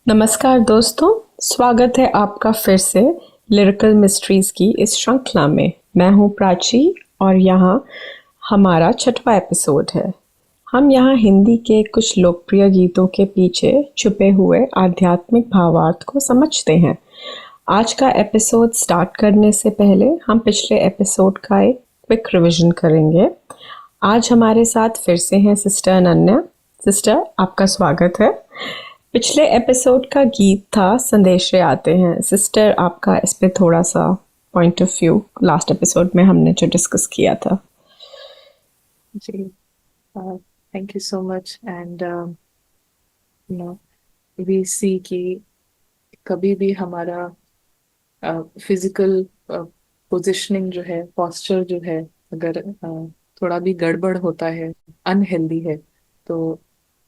नमस्कार दोस्तों, स्वागत है आपका फिर से लिरिकल मिस्ट्रीज की इस श्रृंखला में। मैं हूँ प्राची और यहाँ हमारा 6वां एपिसोड है। हम यहाँ हिंदी के कुछ लोकप्रिय गीतों के पीछे छुपे हुए आध्यात्मिक भावार्थ को समझते हैं। आज का एपिसोड स्टार्ट करने से पहले हम पिछले एपिसोड का एक क्विक रिवीजन करेंगे। आज हमारे साथ फिर से हैं सिस्टर अनन्या। सिस्टर, आपका स्वागत है। पिछले एपिसोड का गीत था संदेशे आते हैं। सिस्टर, आपका इस पे थोड़ा सा point of view last episode में हमने जो डिस्कस किया था। जी, thank you so much. And we see कि कभी भी हमारा फिजिकल पोजिशनिंग जो है, पोस्चर जो है, अगर थोड़ा भी गड़बड़ होता है, अनहेल्दी है, तो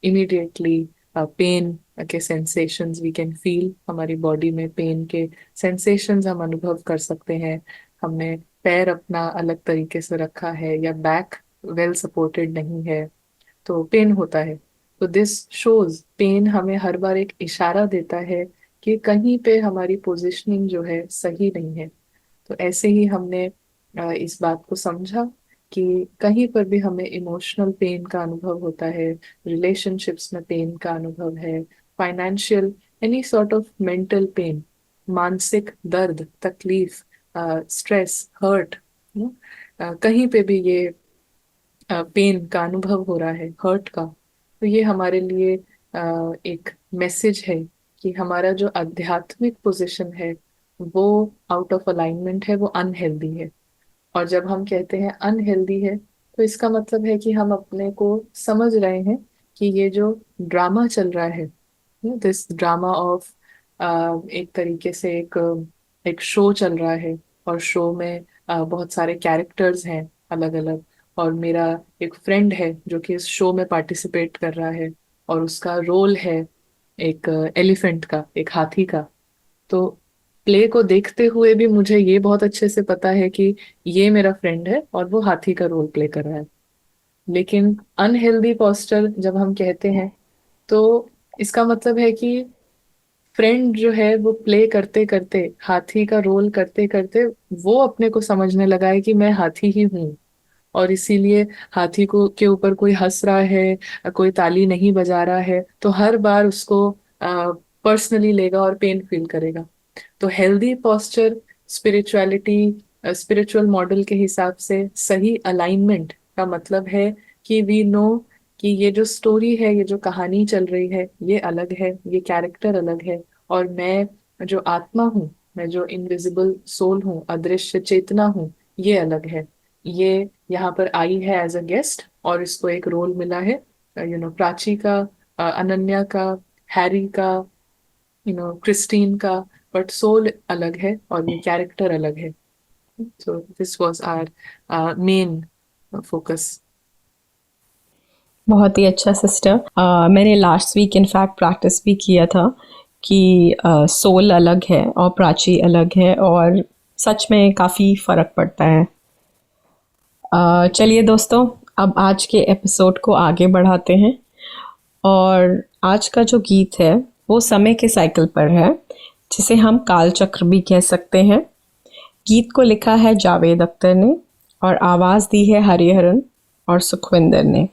इमीडिएटली पेन के सेंसेशंस वी कैन फील। हमारी बॉडी में पेन के सेंसेशंस हम अनुभव कर सकते हैं। हमने पैर अपना अलग तरीके से रखा है या बैक वेल सपोर्टेड नहीं है तो पेन होता है। तो दिस शोज पेन हमें हर बार एक इशारा देता है कि कहीं पे हमारी पोजीशनिंग जो है सही नहीं है। तो ऐसे ही हमने इस बात को समझा कि कहीं पर भी हमें इमोशनल पेन का अनुभव होता है, रिलेशनशिप्स में पेन का अनुभव है, financial, any sort of mental pen, मानसिक दर्द, तकलीफ, स्ट्रेस, हर्ट, कहीं पे भी ये पेन का अनुभव हो रहा है, हर्ट का, तो ये हमारे लिए एक मैसेज है कि हमारा जो आध्यात्मिक पोजीशन है वो आउट ऑफ अलाइनमेंट है, वो अनहेल्दी है। और जब हम कहते हैं अनहेल्दी है तो इसका मतलब है कि हम अपने को समझ रहे हैं कि ये जो ड्रामा चल रहा है, दिस ड्रामा ऑफ, एक तरीके से एक एक शो चल रहा है और शो में बहुत सारे कैरेक्टर्स हैं अलग अलग। और मेरा एक फ्रेंड है जो कि इस शो में पार्टिसिपेट कर रहा है और उसका रोल है एक एलिफेंट का, एक हाथी का। तो प्ले को देखते हुए भी मुझे ये बहुत अच्छे से पता है कि ये मेरा फ्रेंड है और वो हाथी का रोल प्ले कर रहा है। लेकिन अनहेल्दी पोस्चर जब हम कहते हैं तो इसका मतलब है कि फ्रेंड जो है वो प्ले करते करते, हाथी का रोल करते करते, वो अपने को समझने लगा है कि मैं हाथी ही हूँ। और इसीलिए हाथी को के ऊपर कोई हंस रहा है, कोई ताली नहीं बजा रहा है, तो हर बार उसको पर्सनली लेगा और पेन फील करेगा। तो healthy posture, spirituality, spiritual model के हिसाब से सही अलाइनमेंट का मतलब है कि वी नो कि ये जो स्टोरी है, ये जो कहानी चल रही है, ये अलग है, ये कैरेक्टर अलग है, और मैं जो आत्मा हूँ, मैं जो इनविजिबल सोल हूँ, अदृश्य चेतना हूँ, ये अलग है। ये यहाँ पर आई है एज अ गेस्ट और इसको एक रोल मिला है, प्राची का, अनन्या का, हैरी का, क्रिस्टीन का, बट सोल अलग है और ये कैरेक्टर अलग है। So this was our main focus. बहुत ही अच्छा सिस्टर। मैंने लास्ट वीक इनफैक्ट प्रैक्टिस भी किया था कि सोल अलग है और प्राची अलग है, और सच में काफ़ी फ़र्क पड़ता है। चलिए दोस्तों, अब आज के एपिसोड को आगे बढ़ाते हैं। और आज का जो गीत है वो समय के साइकिल पर है, जिसे हम काल चक्र भी कह सकते हैं। गीत को लिखा है जावेद अख्तर ने और आवाज़ दी है हरिहरन और सुखविंदर ने।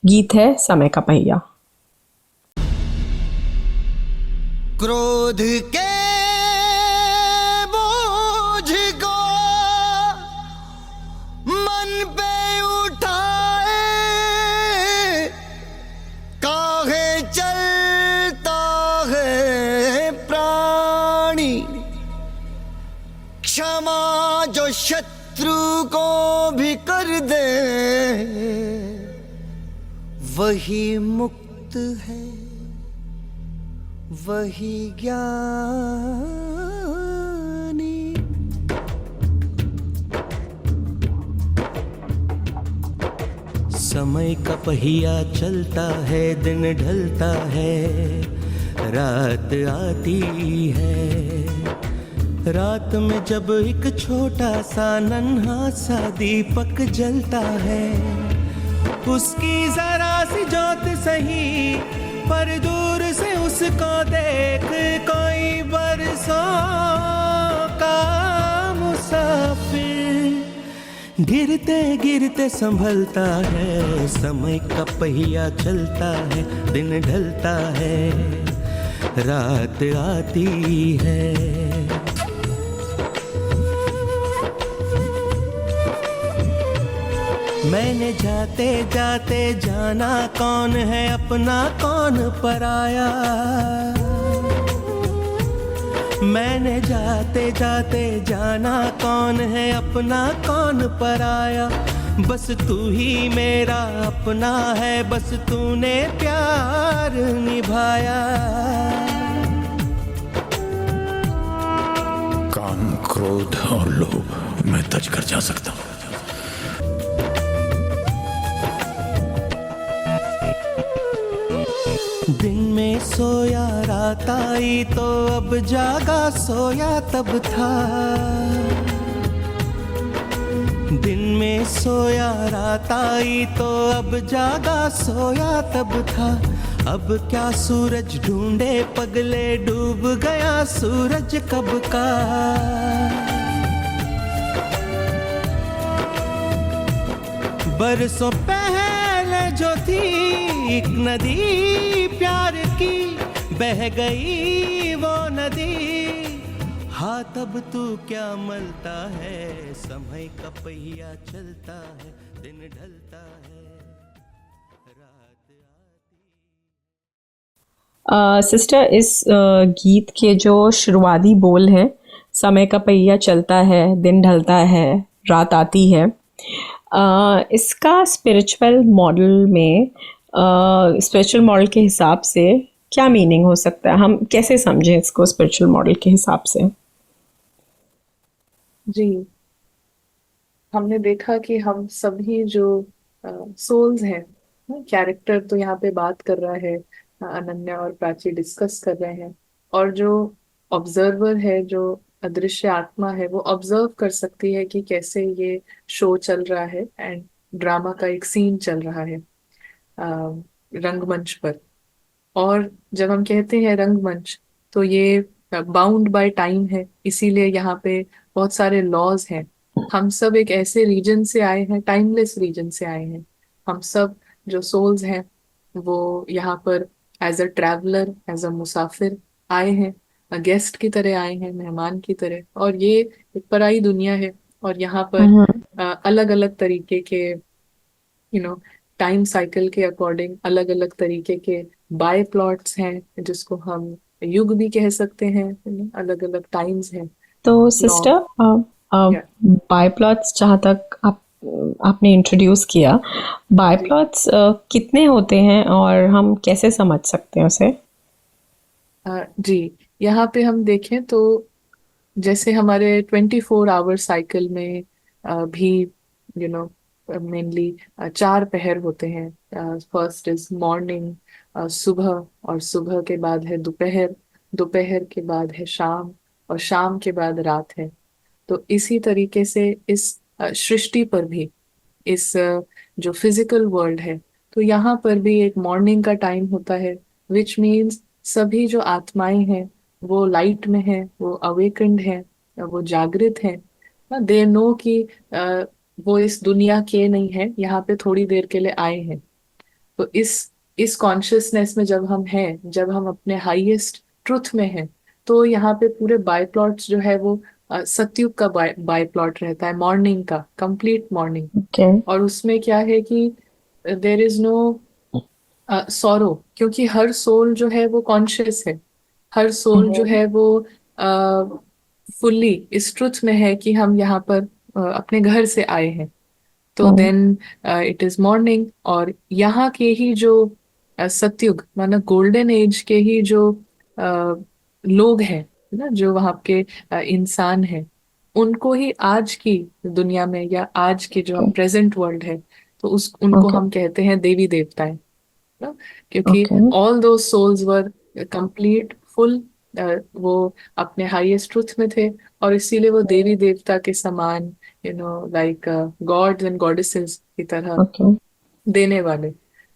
गीत है समय का पहिया। क्रोध के बोझ को मन पे उठाए, काहे चलता है प्राणी, क्षमा जो शत्रु को भी कर दे वही मुक्त है, वही ज्ञानी। समय का पहिया चलता है, दिन ढलता है, रात आती है। रात में जब एक छोटा सा नन्हा सा दीपक जलता है, उसकी जरा सी ज्योत सही पर दूर से उसको देख कोई बरसों का मुसाफिर। गिरते गिरते संभलता है, समय का पहिया चलता है, दिन ढलता है, रात आती है। मैंने जाते जाते जाना कौन है अपना कौन पराया। मैंने जाते जाते जाना कौन है अपना कौन पराया। बस तू ही मेरा अपना है, बस तूने प्यार निभाया। काम, क्रोध और लोभ मैं तज कर जा सकता हूँ। दिन में सोया रात आई तो अब जागा सोया तब था। दिन में सोया रात आई तो अब जागा सोया तब था। अब क्या सूरज ढूंढे पगले, डूब गया सूरज कब का। बरसों पहले जो थी एक नदी प्यार की, बह गई वो नदी। हाँ तब तू क्या मलता है, समय का पहिया चलता है, दिन ढलता है, रात आती। सिस्टर, इस गीत के जो शुरुआती बोल हैं, समय का पहिया चलता है, दिन ढलता है, रात आती है, इसका स्पिरिचुअल मॉडल में, स्पिरिचुअल मॉडल के हिसाब से क्या मीनिंग हो सकता है? हम कैसे समझें इसको स्पिरिचुअल मॉडल के हिसाब से? जी, हमने देखा कि हम सभी जो सोल्स हैं, कैरेक्टर तो यहाँ पे बात कर रहा है, अनन्या और प्राची डिस्कस कर रहे हैं, और जो ऑब्जर्वर है, जो अदृश्य आत्मा है, वो ऑब्जर्व कर सकती है कि कैसे ये शो चल रहा है एंड ड्रामा का एक सीन चल रहा है रंगमंच पर। और जब हम कहते हैं रंगमंच, तो ये बाउंड बाय टाइम है, इसीलिए यहाँ पे बहुत सारे लॉज हैं। हम सब एक ऐसे रीजन से आए हैं, टाइमलेस रीजन से आए हैं। हम सब जो सोल्स हैं वो यहाँ पर as a traveller, as a मुसाफिर आए हैं, गेस्ट की तरह आए हैं, मेहमान की तरह। और ये एक पराई दुनिया है, और यहाँ पर अलग अलग तरीके के टाइम साइकिल के अकॉर्डिंग अलग अलग तरीके के बाय प्लॉट्स हैं, जिसको हम युग भी कह सकते हैं। अलग अलग टाइम्स हैं। तो लॉ, सिस्टर, या बायप्लॉट्स जहाँ तक आपने इंट्रोड्यूस किया, जी, बायप्लॉट्स कितने होते हैं और हम कैसे समझ सकते हैं उसे? जी, यहाँ पे हम देखें तो जैसे हमारे 24 आवर साइकिल में भी नो मेनली 4 पहर होते हैं। फर्स्ट इज मॉर्निंग, सुबह, और सुबह के बाद है दोपहर, दोपहर के बाद है शाम, और शाम के बाद रात है। तो इसी तरीके से इस सृष्टि पर भी, इस जो फिजिकल वर्ल्ड है, तो यहाँ पर भी एक मॉर्निंग का टाइम होता है, विच मीन्स सभी जो आत्माएं हैं वो लाइट में हैं, वो अवेकन्ड हैं, वो जागृत हैं। दे नो कि वो इस दुनिया के नहीं है, यहाँ पे थोड़ी देर के लिए आए हैं। तो इस कॉन्शियसनेस में जब हम हैं, जब हम अपने हाईएस्ट ट्रुथ में हैं, तो यहाँ पे पूरे बाय प्लॉट्स जो है वो सतयुग का बाय प्लॉट रहता है, मॉर्निंग का, कंप्लीट मॉर्निंग। ओके। और उसमें क्या है कि देर इज नो सॉरो, क्योंकि हर सोल जो है वो कॉन्शियस है। हर सोल जो है वो फुल्ली इस ट्रुथ में है कि हम यहाँ पर अपने घर से आए हैं। तो देन इट इज मॉर्निंग, और यहाँ के ही जो सतयुग माना गोल्डन एज के ही जो लोग हैं ना, जो वहाँ के इंसान हैं, उनको ही आज की दुनिया में, या आज के जो प्रेजेंट वर्ल्ड है, तो उस उनको ओके। हम कहते हैं देवी देवताएं ना। क्योंकि ओके। ऑल दो सोल्स वर कंप्लीट फुल, वो अपने हाईएस्ट ट्रुथ में थे, और इसीलिए वो देवी देवता के समान, लाइक गॉड्स एंड गॉडेसेस की तरह ओके। देने वाले।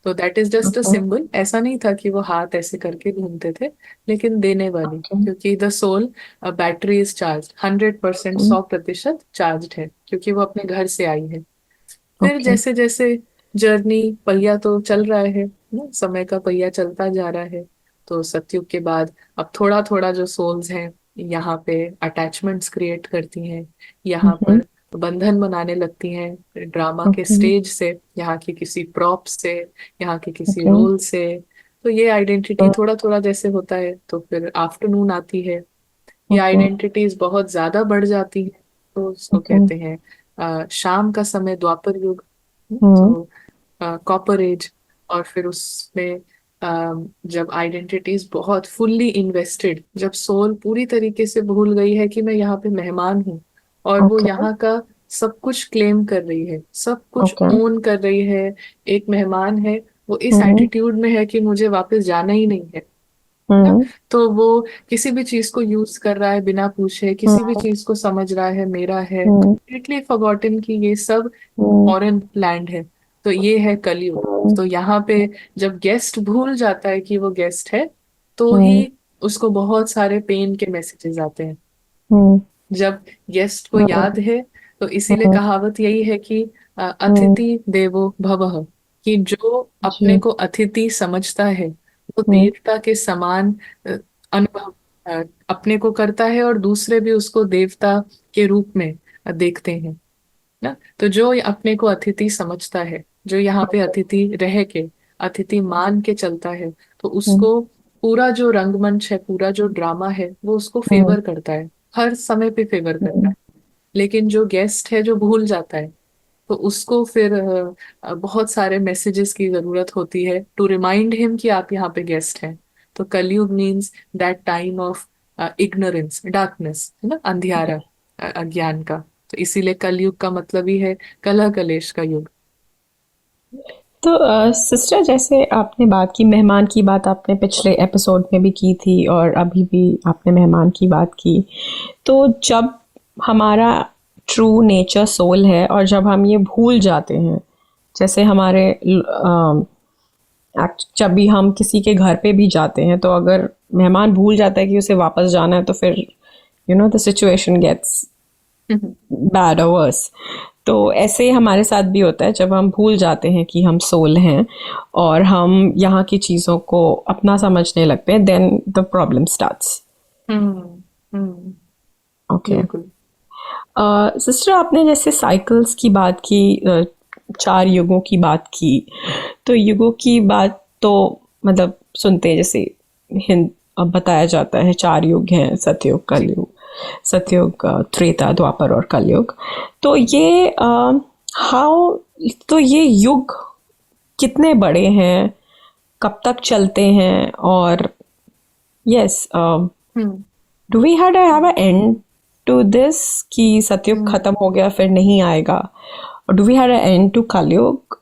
तो that is just a Okay. Symbol. ऐसा नहीं था कि वो हाथ ऐसे करके घूमते थे, लेकिन देने वाली, Okay. क्योंकि the soul battery is charge 100%, Okay. 100% charge है, क्योंकि वो अपने घर से आई है। फिर Okay. जैसे जैसे जर्नी, पहिया तो चल रहा है ना, समय का पहिया चलता जा रहा है। तो सतयुग के बाद अब थोड़ा थोड़ा जो सोल्स हैं यहाँ पे अटैचमेंट्स क्रिएट करती हैं, यहाँ Mm-hmm. पर बंधन बनाने लगती हैं ड्रामा के Okay. स्टेज से, यहाँ की किसी प्रॉप से, यहाँ के किसी Okay. रोल से। तो ये आइडेंटिटी थोड़ा थोड़ा जैसे होता है, तो फिर आफ्टरनून आती है, ये Okay. आइडेंटिटीज बहुत ज्यादा बढ़ जाती है, तो उसको Okay. कहते हैं शाम का समय, द्वापर युग। Hmm. तो कॉपर एज। और फिर उसमें जब आइडेंटिटीज बहुत फुल्ली इन्वेस्टेड, जब सोल पूरी तरीके से भूल गई है कि मैं यहाँ पे मेहमान हूँ, और वो Okay. यहाँ का सब कुछ क्लेम कर रही है, सब कुछ Okay. ओन कर रही है, एक मेहमान है, वो इस Hmm. एटीट्यूड में है कि मुझे वापस जाना ही नहीं है ना। Hmm. तो वो किसी भी चीज को यूज कर रहा है बिना पूछे, किसी भी Hmm. चीज को समझ रहा है मेरा है, Hmm. कंप्लीटली फॉरगॉटन कि ये सब Hmm. फॉरेन लैंड है। तो ये है कलयुग। Hmm. तो यहाँ पे जब गेस्ट भूल जाता है कि वो गेस्ट है, तो ही Hmm. उसको बहुत सारे पेन के मैसेजेस आते हैं। Hmm. जब गेस्ट को Hmm. याद है, तो इसीलिए Hmm. कहावत यही है कि Hmm. अतिथि देवो भवः, कि जो अपने जी. को अतिथि समझता है वो Hmm. देवता के समान अनुभव अपने को करता है, और दूसरे भी उसको देवता के रूप में देखते हैं ना। तो जो अपने को अतिथि समझता है, जो यहाँ पे अतिथि रह के, अतिथि मान के चलता है, तो Hmm. उसको पूरा जो रंगमंच है, पूरा जो ड्रामा है, वो उसको Hmm. फेवर करता है, हर समय पे फेवर करता Hmm. है। लेकिन जो गेस्ट है जो भूल जाता है, तो उसको फिर बहुत सारे मैसेजेस की जरूरत होती है टू रिमाइंड हिम कि आप यहाँ पे गेस्ट हैं। तो कलयुग means that time of ignorance, darkness, है ना, अंधियारा, अज्ञान का। तो इसीलिए कलयुग का मतलब ही है कलह कलेश का युग। तो सिस्टर, जैसे आपने बात की, मेहमान की बात आपने पिछले एपिसोड में भी की थी और अभी भी आपने मेहमान की बात की। तो जब हमारा ट्रू नेचर सोल है और जब हम ये भूल जाते हैं, जैसे हमारे जब भी हम किसी के घर पे भी जाते हैं, तो अगर मेहमान भूल जाता है कि उसे वापस जाना है, तो फिर द सिचुएशन गेट्स बैड और वर्स। तो ऐसे हमारे साथ भी होता है जब हम भूल जाते हैं कि हम सोल हैं और हम यहाँ की चीज़ों को अपना समझने लगते हैं, then the problem starts. Hmm. Hmm. Okay बिल्कुल। सिस्टर, आपने जैसे साइकिल्स की बात की, 4 युगों की बात की। तो युगों की बात तो मतलब सुनते हैं, जैसे हिंद अब बताया जाता है 4 युग हैं, सतयुग, जी। कलयुग, सतयुग, त्रेता, द्वापर और कलयुग। तो ये हाउ तो ये युग कितने बड़े हैं, कब तक चलते हैं, और yes, hmm. Do we have a end to this, कि सतयुग हम्म। खत्म हो गया फिर नहीं आएगा, और do we have a end to Kalyug?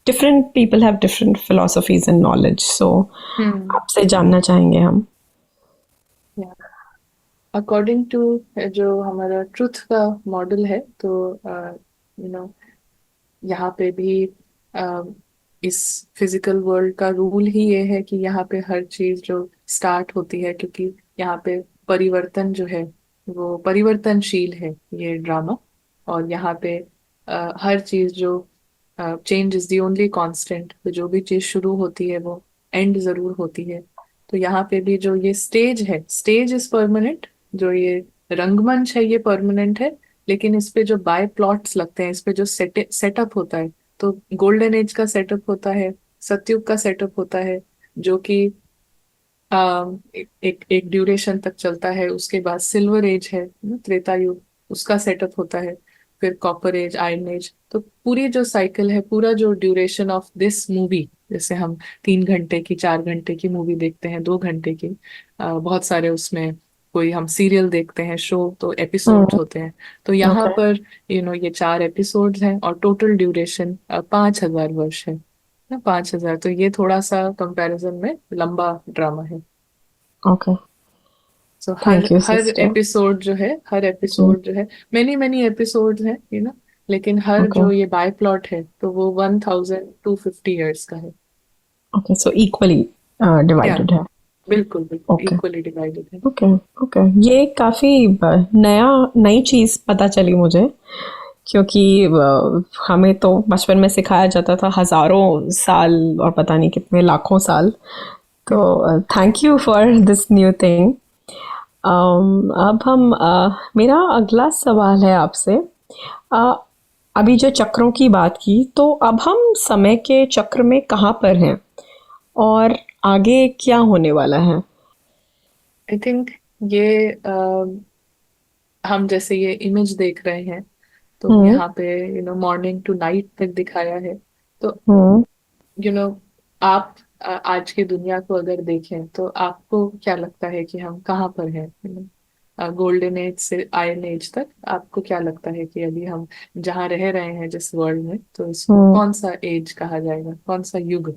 Different people have different philosophies and knowledge, so hmm. आपसे जानना चाहेंगे हम। अकॉर्डिंग टू जो हमारा ट्रुथ का मॉडल है, तो नो यहाँ पे भी अ, इस फिजिकल वर्ल्ड का रूल ही ये है कि यहाँ पे हर चीज जो स्टार्ट होती है, क्योंकि यहाँ पे परिवर्तन जो है वो परिवर्तनशील है, ये ड्रामा। और यहाँ पे हर चीज जो change is the only constant, तो जो भी चीज शुरू होती है वो एंड जरूर होती है। तो यहाँ पे भी जो ये स्टेज है, स्टेज इज परमानेंट, जो ये रंगमंच है ये परमानेंट है। लेकिन इस पे जो बाय प्लॉट्स लगते हैं, इस पे जो सेटअप होता है, तो गोल्डन एज का सेटअप होता है, सतयुग का सेटअप होता है, जो कि एक ड्यूरेशन तक चलता है। उसके बाद सिल्वर एज है त्रेता युग, उसका सेटअप होता है। फिर कॉपर एज, आयरन एज। तो पूरी जो साइकिल है, पूरा जो ड्यूरेशन ऑफ दिस मूवी, जैसे हम 3 घंटे की, 4 घंटे की मूवी देखते हैं, 2 घंटे की, बहुत सारे उसमें कोई हम सीरियल देखते हैं, शो, तो एपिसोड्स होते हैं। तो यहाँ ओके, पर ये 4 एपिसोड्स हैं, और टोटल ड्यूरेशन 5,000 वर्ष है ना, 5,000। तो ये थोड़ा सा कंपैरिजन में लंबा ड्रामा है। Okay, so her thank you her sister. Episode जो है, हर जी, एपिसोड जो है, मेनी मेनी एपिसोड्स हैं, लेकिन हर ओके, जो ये बाय प्लॉट है, तो वो 1,250 ईयर्स का है। ओके, सो इक्वली या डिवाइडेड है। बिल्कुल बिल्कुल ओके इक्वली डिवाइडेड है। ओके ओके, ये काफ़ी नई चीज़ पता चली मुझे, क्योंकि हमें तो बचपन में सिखाया जाता था हज़ारों साल और पता नहीं कितने लाखों साल। तो thank you for this new thing. अब हम मेरा अगला सवाल है आपसे। अ, अभी जो चक्रों की बात की, तो अब हम समय के चक्र में कहाँ पर हैं और आगे क्या होने वाला है? आई थिंक ये हम जैसे ये इमेज देख रहे हैं, तो हम्म यहाँ पे मॉर्निंग टू नाइट तक दिखाया है। तो हम्म आप आज की दुनिया को अगर देखें तो आपको क्या लगता है कि हम कहाँ पर हैं? गोल्डन एज से आयरन एज तक आपको क्या लगता है कि अभी हम जहाँ रह रहे हैं जिस वर्ल्ड में, तो इसको हम्म कौन सा एज कहा जाएगा, कौन सा युग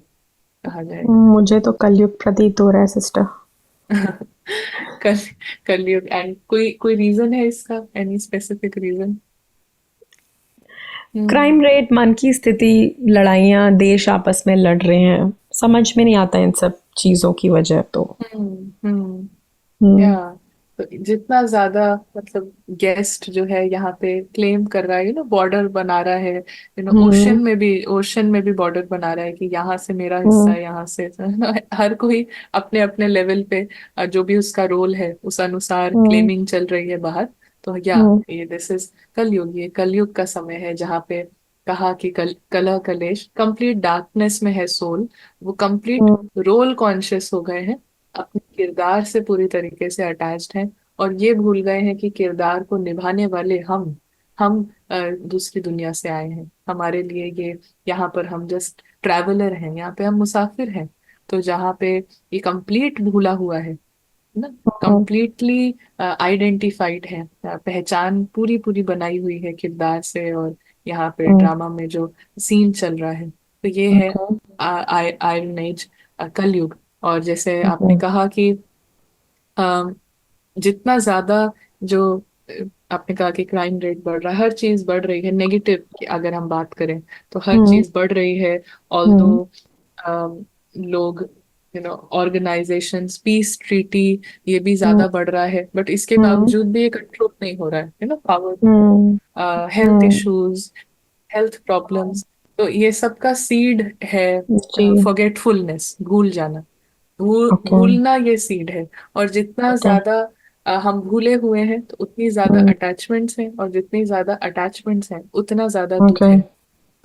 कहा जाएगा? मुझे तो कलयुग प्रतीत हो रहा है सिस्टर। कल कलयुग। एंड कोई कोई रीजन है इसका, एनी स्पेसिफिक रीजन? हम्म क्राइम रेट, मन की स्थिति, लड़ाइयाँ, देश आपस में लड़ रहे हैं, समझ में नहीं आता इन सब चीज़ों की वजह तो। हम्म। या हम्म तो जितना ज्यादा मतलब गेस्ट जो है यहाँ पे क्लेम कर रहा है, बॉर्डर बना रहा है, हम्म ओशन में भी बॉर्डर बना रहा है कि यहाँ से मेरा हिस्सा हम्म है, यहाँ से हर कोई अपने अपने लेवल पे जो भी उसका रोल है उस अनुसार हम्म क्लेमिंग चल रही है बाहर। तो या हम्म ये दिस इज कलयुग, ये कलयुग का समय है जहाँ पे कहा कि कलह कलेश, कंप्लीट डार्कनेस में है सोल। वो कंप्लीट हम्म रोल कॉन्शियस हो गए हैं, अपने किरदार से पूरी तरीके से अटैच्ड हैं, और ये भूल गए हैं कि किरदार को निभाने वाले हम दूसरी दुनिया से आए हैं। हमारे लिए ये यहाँ पर हम जस्ट ट्रैवलर हैं, यहाँ पे हम मुसाफिर हैं। तो जहाँ पे ये कंप्लीट भूला हुआ है ना, हम्म कंप्लीटली आइडेंटिफाइड है, पहचान पूरी पूरी बनाई हुई है किरदार से, और यहाँ पे हम्म, ड्रामा में जो सीन चल रहा है, तो ये है ओके आयरन एज, कलयुग। और जैसे ओके आपने कहा कि अम, जितना ज्यादा जो आपने कहा कि क्राइम रेट बढ़ रहा है, हर चीज बढ़ रही है, नेगेटिव की अगर हम बात करें तो हर हम्म चीज बढ़ रही है। ऑल्दो हम्म लोग, ऑर्गेनाइजेशंस, पीस ट्रीटी, ये भी हम्म ज्यादा बढ़ रहा है, बट इसके हम्म बावजूद भी ये कंट्रोल नहीं हो रहा है, पावर, हम्म हेल्थ हम्म, इश्यूज, हेल्थ प्रॉब्लम्स। तो ये सब का सीड है जी फॉरगेटफुलनेस, भूल जाना। ओके भूलना ये सीड है। और जितना ओके ज्यादा हम भूले हुए हैं, तो उतनी ज्यादा हम्म अटैचमेंट्स हैं, और जितनी ज्यादा अटैचमेंट्स हैं उतना ज्यादा दुख ओके है।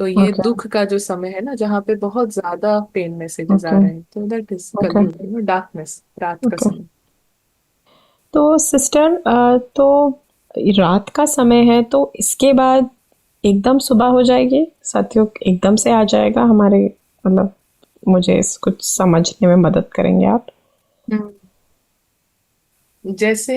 तो ये ओके दुख का जो समय है ना, जहाँ पे बहुत ज्यादा पेन मैसेजेस आ ओके रहे हैं, तो दैट इज ओके कलयुग, डार्कनेस, रात का ओके। समय। तो सिस्टर, तो रात का समय है, तो इसके बाद एकदम सुबह हो जाएगी, सतयुग एकदम से आ जाएगा हमारे, मतलब मुझे कुछ समझने में मदद करेंगे आप? हम्म। जैसे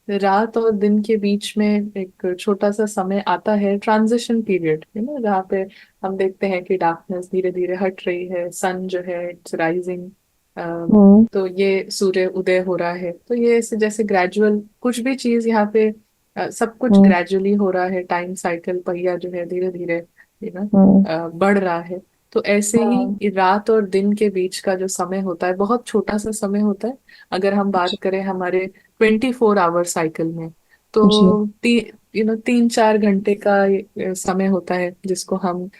रात और दिन के बीच में एक छोटा सा समय आता है, ट्रांजिशन पीरियड, जहाँ पे हम देखते हैं कि डार्कनेस धीरे धीरे हट रही है, सन जो है इट्स राइजिंग। हम्म तो ये सूर्य उदय हो रहा है, तो ये जैसे ग्रेजुअल कुछ भी चीज यहाँ पे सब कुछ हम्म ग्रेजुअली हो रहा है, टाइम साइकिल पहिया जो है धीरे धीरे हम्म बढ़ रहा है। तो ऐसे ही हम्म, ये रात और दिन के बीच का जो समय होता है, बहुत छोटा सा समय होता है। अगर हम जी बात करें हमारे 24 आवर साइकिल में, जी तो 3-4 घंटे का ये समय होता है, जिसको हम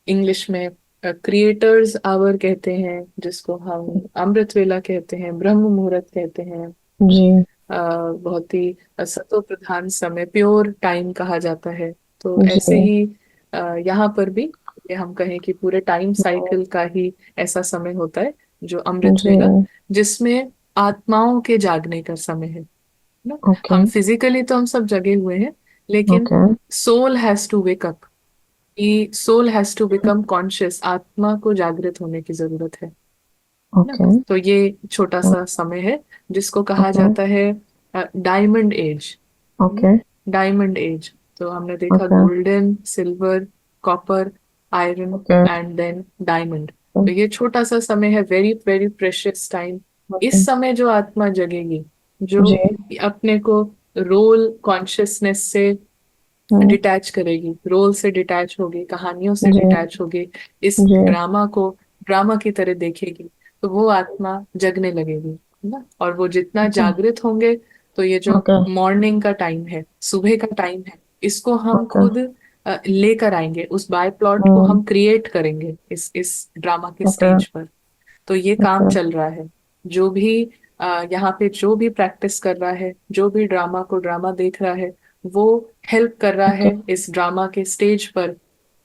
इंग्लिश में क्रिएटर्स आवर कहते हैं, जिसको हम अमृत वेला कहते हैं, ब्रह्म मुहूर्त कहते हैं। जी बहुत ही सतो प्रधान समय, प्योर टाइम कहा जाता है। तो जी ऐसे ही यहाँ पर भी ये हम कहें कि पूरे टाइम साइकिल का ही ऐसा समय होता है, जो अमृत जी वेला, जिसमें आत्माओं के जागने का समय है ना। ओके हम फिजिकली तो हम सब जगे हुए हैं, लेकिन okay soul has to wake up, soul has to become conscious, आत्मा को जागृत होने की जरूरत है ना। ओके तो ये छोटा सा समय है जिसको कहा ओके जाता है diamond age. Okay diamond age, तो हमने देखा okay golden, silver, copper, iron, okay and then diamond. तो ये छोटा सा समय है, very very precious time. Okay इस समय जो आत्मा जगेगी, जो जी अपने को रोल कॉन्शियसनेस से हम्म, डिटैच करेगी, रोल से डिटैच होगी, कहानियों से जी डिटैच होगी, इस जी। ड्रामा को ड्रामा की तरह देखेगी, तो वो आत्मा जगने लगेगी, है ना। और वो जितना ओके जागृत होंगे, तो ये जो ओके मॉर्निंग का टाइम है, सुबह का टाइम है, इसको हम ओके। खुद लेकर आएंगे, उस बाय प्लॉट को हम्म, हम क्रिएट करेंगे इस ड्रामा के ओके स्टेज पर। तो ये काम ओके चल रहा है। जो भी यहाँ पे जो भी प्रैक्टिस कर रहा है, जो भी ड्रामा को ड्रामा देख रहा है, वो हेल्प कर रहा ओके है इस ड्रामा के स्टेज पर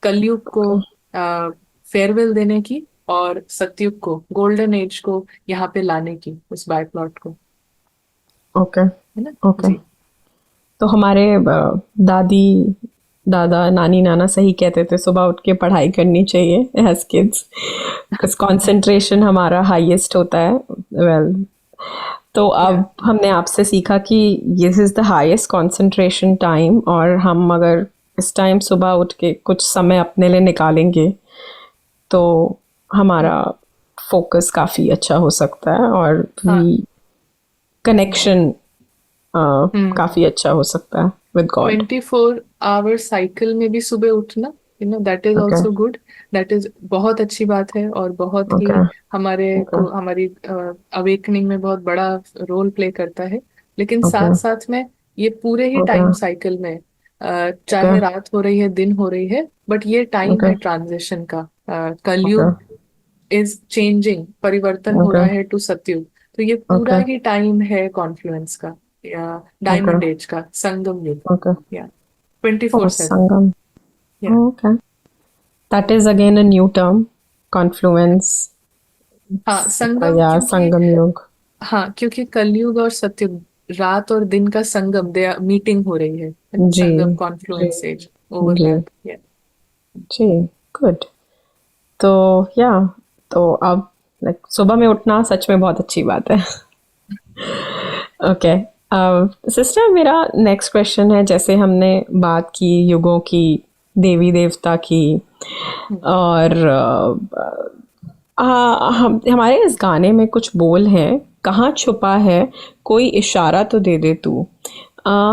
कलयुग को ओके फेयरवेल देने की, और सतयुग को, गोल्डन एज को यहाँ पे लाने की, उस बाय प्लॉट को, ओके है ना। ओके। जी तो हमारे दादी दादा नानी नाना सही कहते थे सुबह उठ के पढ़ाई करनी चाहिए एज किड्स, बिकॉज कंसंट्रेशन हमारा हाईएस्ट होता है। वेल, तो या अब हमने आपसे सीखा कि this is the highest concentration time, और हम अगर इस टाइम सुबह उठ के कुछ समय अपने लिए निकालेंगे तो हमारा फोकस काफ़ी अच्छा हो सकता है, और हाँ। वी कनेक्शन हम्म। काफ़ी अच्छा हो सकता है विद गॉड। 24 आवर साइकिल में भी सुबह उठना, that is okay also good. That is बहुत अच्छी बात है, और बहुत ही ओके हमारे ओके को, हमारी अवेकनिंग में बहुत बड़ा रोल प्ले करता है। लेकिन ओके साथ साथ में ये पूरे ही ओके टाइम साइकिल में, ओके चाहे रात हो रही है, दिन हो रही है, बट ये टाइम ओके है ट्रांजिशन का। ओके कलयुग इज चेंजिंग, परिवर्तन हो ओके रहा है टू सतयुग। तो ये पूरा ओके ही टाइम है कॉन्फ्लुएंस का, या ओके डायमंड एज का, संगम युग, ओके। या ट्वेंटी ओ फोर सेवन संगम। या okay, that is again a new term, Confluence हाँ, संगम, या क्योंकि संगम योग। हाँ, क्योंकि कलयुग और सतयुग, रात और दिन का संगम, दे मीटिंग हो रही है ना, जी संगम, जी कॉन्फ्लुएंस एज, जी ओवरलैप, या जी। गुड। तो या, तो अब लाइक सुबह में उठना सच में बहुत अच्छी बात है। ओके, सिस्टर, मेरा नेक्स्ट क्वेश्चन है, जैसे हमने बात की युगों की, देवी देवता की, और हमारे इस गाने में कुछ बोल हैं, कहाँ छुपा है कोई इशारा तो दे दे तू।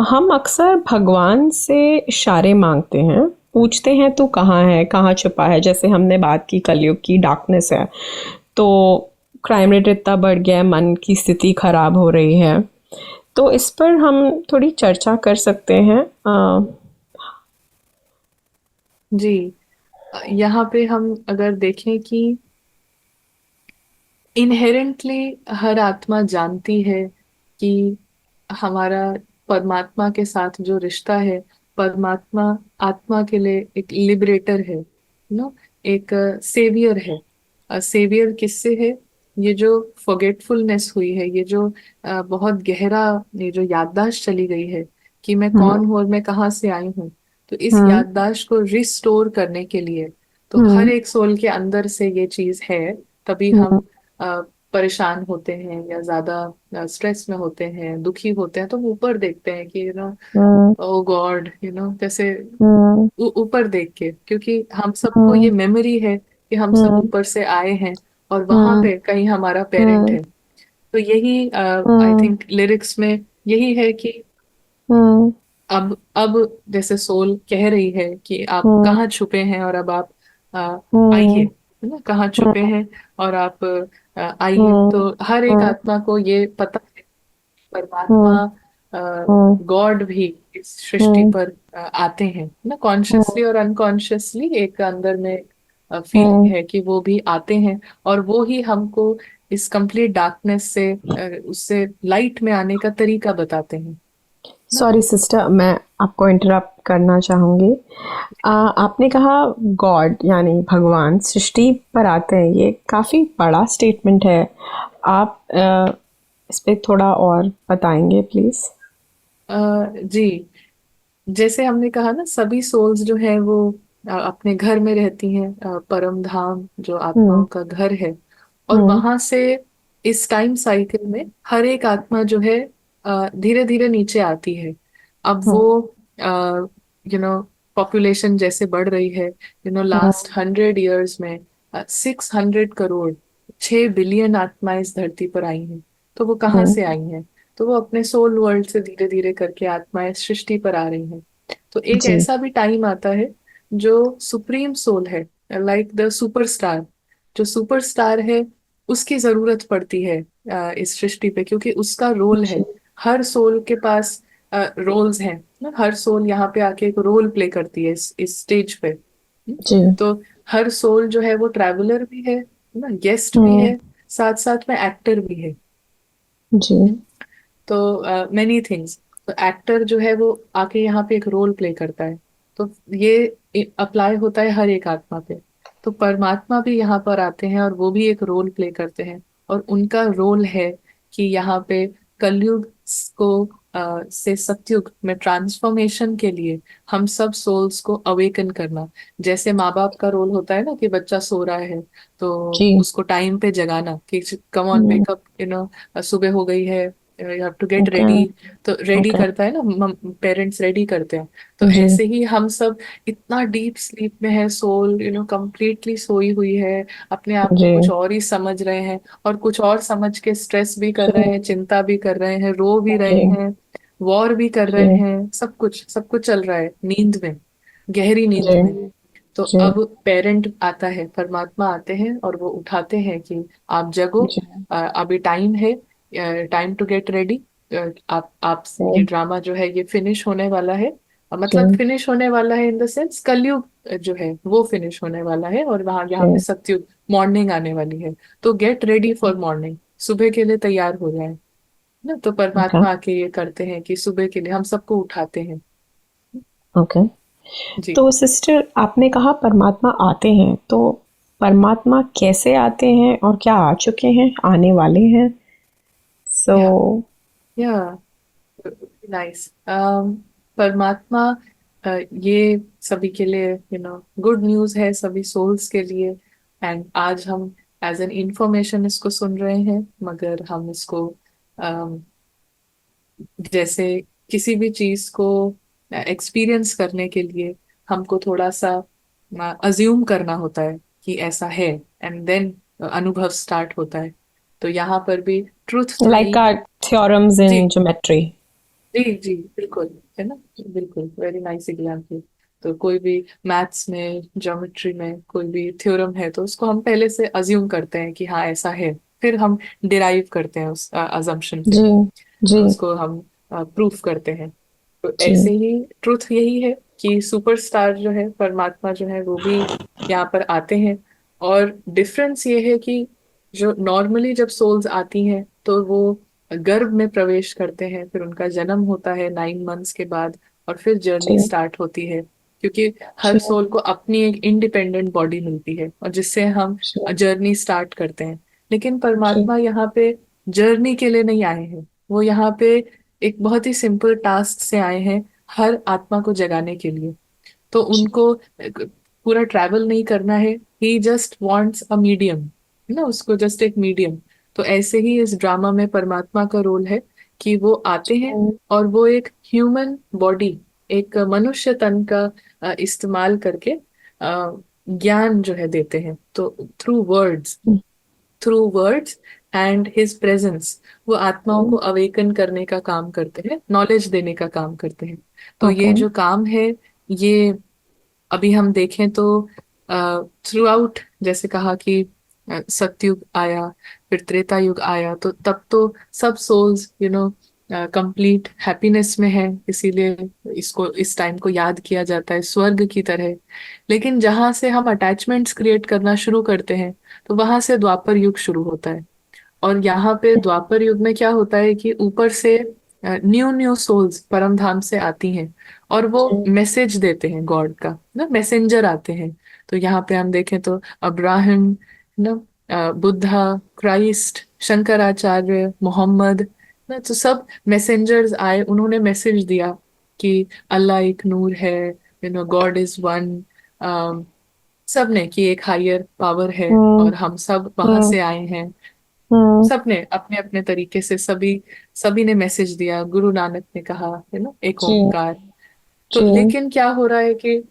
हम अक्सर भगवान से इशारे मांगते हैं, पूछते हैं तू कहाँ है, कहाँ छुपा है। जैसे हमने बात की कलयुग की, डार्कनेस है, तो क्राइम रेट इतना बढ़ गया है, मन की स्थिति खराब हो रही है, तो इस पर हम थोड़ी चर्चा कर सकते हैं। जी। यहाँ पे हम अगर देखें कि इनहेरेंटली हर आत्मा जानती है कि हमारा परमात्मा के साथ जो रिश्ता है, परमात्मा आत्मा के लिए एक लिबरेटर है, नो, एक सेवियर है। सेवियर किससे है? ये जो फॉरगेटफुलनेस हुई है, ये जो बहुत गहरा, ये जो याददाश्त चली गई है कि मैं हम्म कौन हूँ और मैं कहाँ से आई हूँ, तो इस हम्म याददाश्त को रिस्टोर करने के लिए, तो हर हम्म एक सोल के अंदर से ये चीज है। तभी हम्म हम परेशान होते हैं, या ज्यादा स्ट्रेस में होते हैं, दुखी होते हैं, तो हम ऊपर देखते हैं कि हम्म ओ गॉड, जैसे हम्म ऊपर देख के, क्योंकि हम सबको ये हम्म मेमोरी है कि हम सब हम्म ऊपर से आए हैं, और वहां हम्म पे कहीं हमारा पेरेंट हम्म है। तो यही आई हम्म थिंक लिरिक्स में यही है कि हम्म अब जैसे सोल कह रही है कि आप हम्म कहाँ छुपे हैं, और अब आप आइए, हम्म है ना, कहाँ छुपे हैं, और आप आइए। हम्म तो हर एक हम्म आत्मा को ये पता है, परमात्मा, हम्म हम्म गॉड भी इस सृष्टि हम्म पर आते हैं ना, कॉन्शियसली और अनकॉन्शियसली, एक अंदर में फीलिंग हम्म। है कि वो भी आते हैं, और वो ही हमको इस कंप्लीट डार्कनेस से उससे लाइट में आने का तरीका बताते हैं ना। सॉरी सिस्टर, मैं आपको इंटरप्ट करना चाहूँगी। आपने कहा गॉड यानी भगवान सृष्टि पर आते हैं, ये काफ़ी बड़ा स्टेटमेंट है। आप इस पे थोड़ा और बताएंगे प्लीज़? जी, जैसे हमने कहा ना, सभी सोल्स जो है वो अपने घर में रहती हैं, परम धाम जो हम्म आत्माओं का घर है, और हम्म वहां से इस टाइम साइकिल में हर एक आत्मा जो है धीरे धीरे नीचे आती है। अब वो हम्म यू नो पॉपुलेशन जैसे बढ़ रही है, लास्ट 100 इयर्स में 600 करोड़, 6 बिलियन आत्माएं इस धरती पर आई हैं। तो वो कहाँ हम्म से आई हैं? तो वो अपने सोल वर्ल्ड से धीरे धीरे करके आत्माएं सृष्टि पर आ रही हैं। तो एक जी ऐसा भी टाइम आता है जो सुप्रीम सोल है, लाइक द सुपरस्टार, जो सुपरस्टार है उसकी जरूरत पड़ती है इस सृष्टि पे, क्योंकि उसका रोल जी है। हर सोल के पास रोल्स हैं ना, हर सोल यहाँ पे आके एक रोल प्ले करती है इस स्टेज पे। जी तो हर सोल जो है वो ट्रैवलर भी है ना, गेस्ट भी हम्म है, साथ साथ में एक्टर भी है। जी हम्म, तो मेनी थिंग्स। तो एक्टर जो है वो आके यहाँ पे एक रोल प्ले करता है। तो ये अप्लाई होता है हर एक आत्मा पे। तो परमात्मा भी यहाँ पर आते हैं और वो भी एक रोल प्ले करते हैं। और उनका रोल है कि यहाँ पे कलयुग को से सतयुग में ट्रांसफॉर्मेशन के लिए हम सब सोल्स को अवेकन करना। जैसे माँ बाप का रोल होता है ना कि बच्चा सो रहा है तो जी उसको टाइम पे जगाना कि कम ऑन हम्म वेकअप, सुबह हो गई है, you have to get okay ready. तो रेडी ओके करता है ना, पेरेंट्स रेडी करते हैं। तो जी ऐसे ही हम सब इतना डीप स्लीप में है, सोल कंप्लीटली सोई हुई है, अपने आप को जी कुछ और ही समझ रहे हैं, और कुछ और समझ के स्ट्रेस भी कर जी रहे हैं, चिंता भी कर रहे हैं, रो भी रहे जी हैं, वॉर भी कर जी रहे हैं, सब कुछ चल रहा है नींद में, गहरी नींद जी में। तो जी अब पेरेंट आता है, परमात्मा आते हैं और वो उठाते हैं कि आप जगो, जी अभी टाइम है, टाइम टू गेट रेडी। आप ये जी ड्रामा जो है ये फिनिश होने वाला है। जी मतलब फिनिश होने वाला है इन द सेंस कलयुग जो है वो फिनिश होने वाला है, और वहां यहाँ पे जी सतयुग, मॉर्निंग आने वाली है। तो गेट रेडी फॉर मॉर्निंग, सुबह के लिए तैयार हो जाए ना। तो ओके परमात्मा आके ये करते हैं कि सुबह के लिए हम सबको उठाते हैं। ओके जी। तो सिस्टर आपने कहा परमात्मा आते हैं, तो परमात्मा कैसे आते हैं और क्या आ चुके हैं, आने वाले हैं? सो या या नाइस। परमात्मा ये सभी के लिए गुड न्यूज़ है, सभी सोल्स के लिए। एंड आज हम एज एन इंफॉर्मेशन इसको सुन रहे हैं, मगर हम इसको जैसे किसी भी चीज को एक्सपीरियंस करने के लिए हमको थोड़ा सा अज्यूम करना होता है कि ऐसा है, एंड देन अनुभव स्टार्ट होता है। तो यहाँ पर भी ट्रुथ तो लाइक यही। आर थ्योरम्स जी इन ज्योमेट्री। जी जी बिल्कुल, है ना, बिल्कुल, वेरी नाइस एग्जाम्पल। तो कोई भी मैथ्स में, ज्योमेट्री में कोई भी थ्योरम है तो उसको हम पहले से अज्यूम करते हैं कि हाँ ऐसा है, फिर हम डिराइव करते हैं उस अजम्पशन पे, जी जी उसको हम प्रूफ करते हैं। तो जी ऐसे ही ट्रुथ यही है कि सुपरस्टार जो है, परमात्मा जो है, वो भी यहाँ पर आते हैं। और डिफरेंस ये है कि जो नॉर्मली जब सोल्स आती हैं तो वो गर्भ में प्रवेश करते हैं, फिर उनका जन्म होता है 9 मंथ्स के बाद, और फिर जर्नी जी स्टार्ट होती है। क्योंकि हर जी सोल को अपनी एक इंडिपेंडेंट बॉडी मिलती है और जिससे हम जी जर्नी स्टार्ट करते हैं। लेकिन जी परमात्मा यहाँ पे जर्नी के लिए नहीं आए हैं, वो यहाँ पे एक बहुत ही सिंपल टास्क से आए हैं, हर आत्मा को जगाने के लिए। तो उनको पूरा ट्रैवल नहीं करना है, ही जस्ट वांट्स अ मीडियम, ना, उसको जस्ट एक मीडियम। तो ऐसे ही इस ड्रामा में परमात्मा का रोल है कि वो आते हैं और वो एक ह्यूमन बॉडी, एक मनुष्य तन का इस्तेमाल करके ज्ञान जो है देते हैं। तो through words, and his presence वो आत्माओं को अवेकन करने का काम करते हैं, नॉलेज देने का काम करते हैं। तो ओके ये जो काम है, ये अभी हम देखें तो थ्रू आउट, जैसे कहा कि सतयुग आया, फिर त्रेता युग आया, तो तब तो सब सोल्स कंप्लीट हैप्पीनेस में है, इसीलिए इसको, इस टाइम को याद किया जाता है स्वर्ग की तरह। लेकिन जहां से हम अटैचमेंट्स क्रिएट करना शुरू करते हैं, तो वहां से द्वापर युग शुरू होता है। और यहाँ पे द्वापर युग में क्या होता है कि ऊपर से न्यू न्यू सोल्स परम धाम से आती हैं, और वो जी मैसेज देते हैं गॉड का, ना, मैसेंजर आते हैं। तो यहाँ पे हम देखें तो अब्राहम, ना, बुद्धा, क्राइस्ट, शंकराचार्य, मोहम्मद, ना, तो सब मैसेंजर्स आए, उन्होंने मैसेज दिया कि अल्लाह एक नूर है, गॉड इज वन। सब ने कि एक हायर पावर है, हम्म और हम सब वहां हम्म से आए हैं। हम्म सबने अपने अपने तरीके से, सभी सभी ने मैसेज दिया। गुरु नानक ने कहा, एक जी ओंकार। तो जी लेकिन क्या हो रहा है कि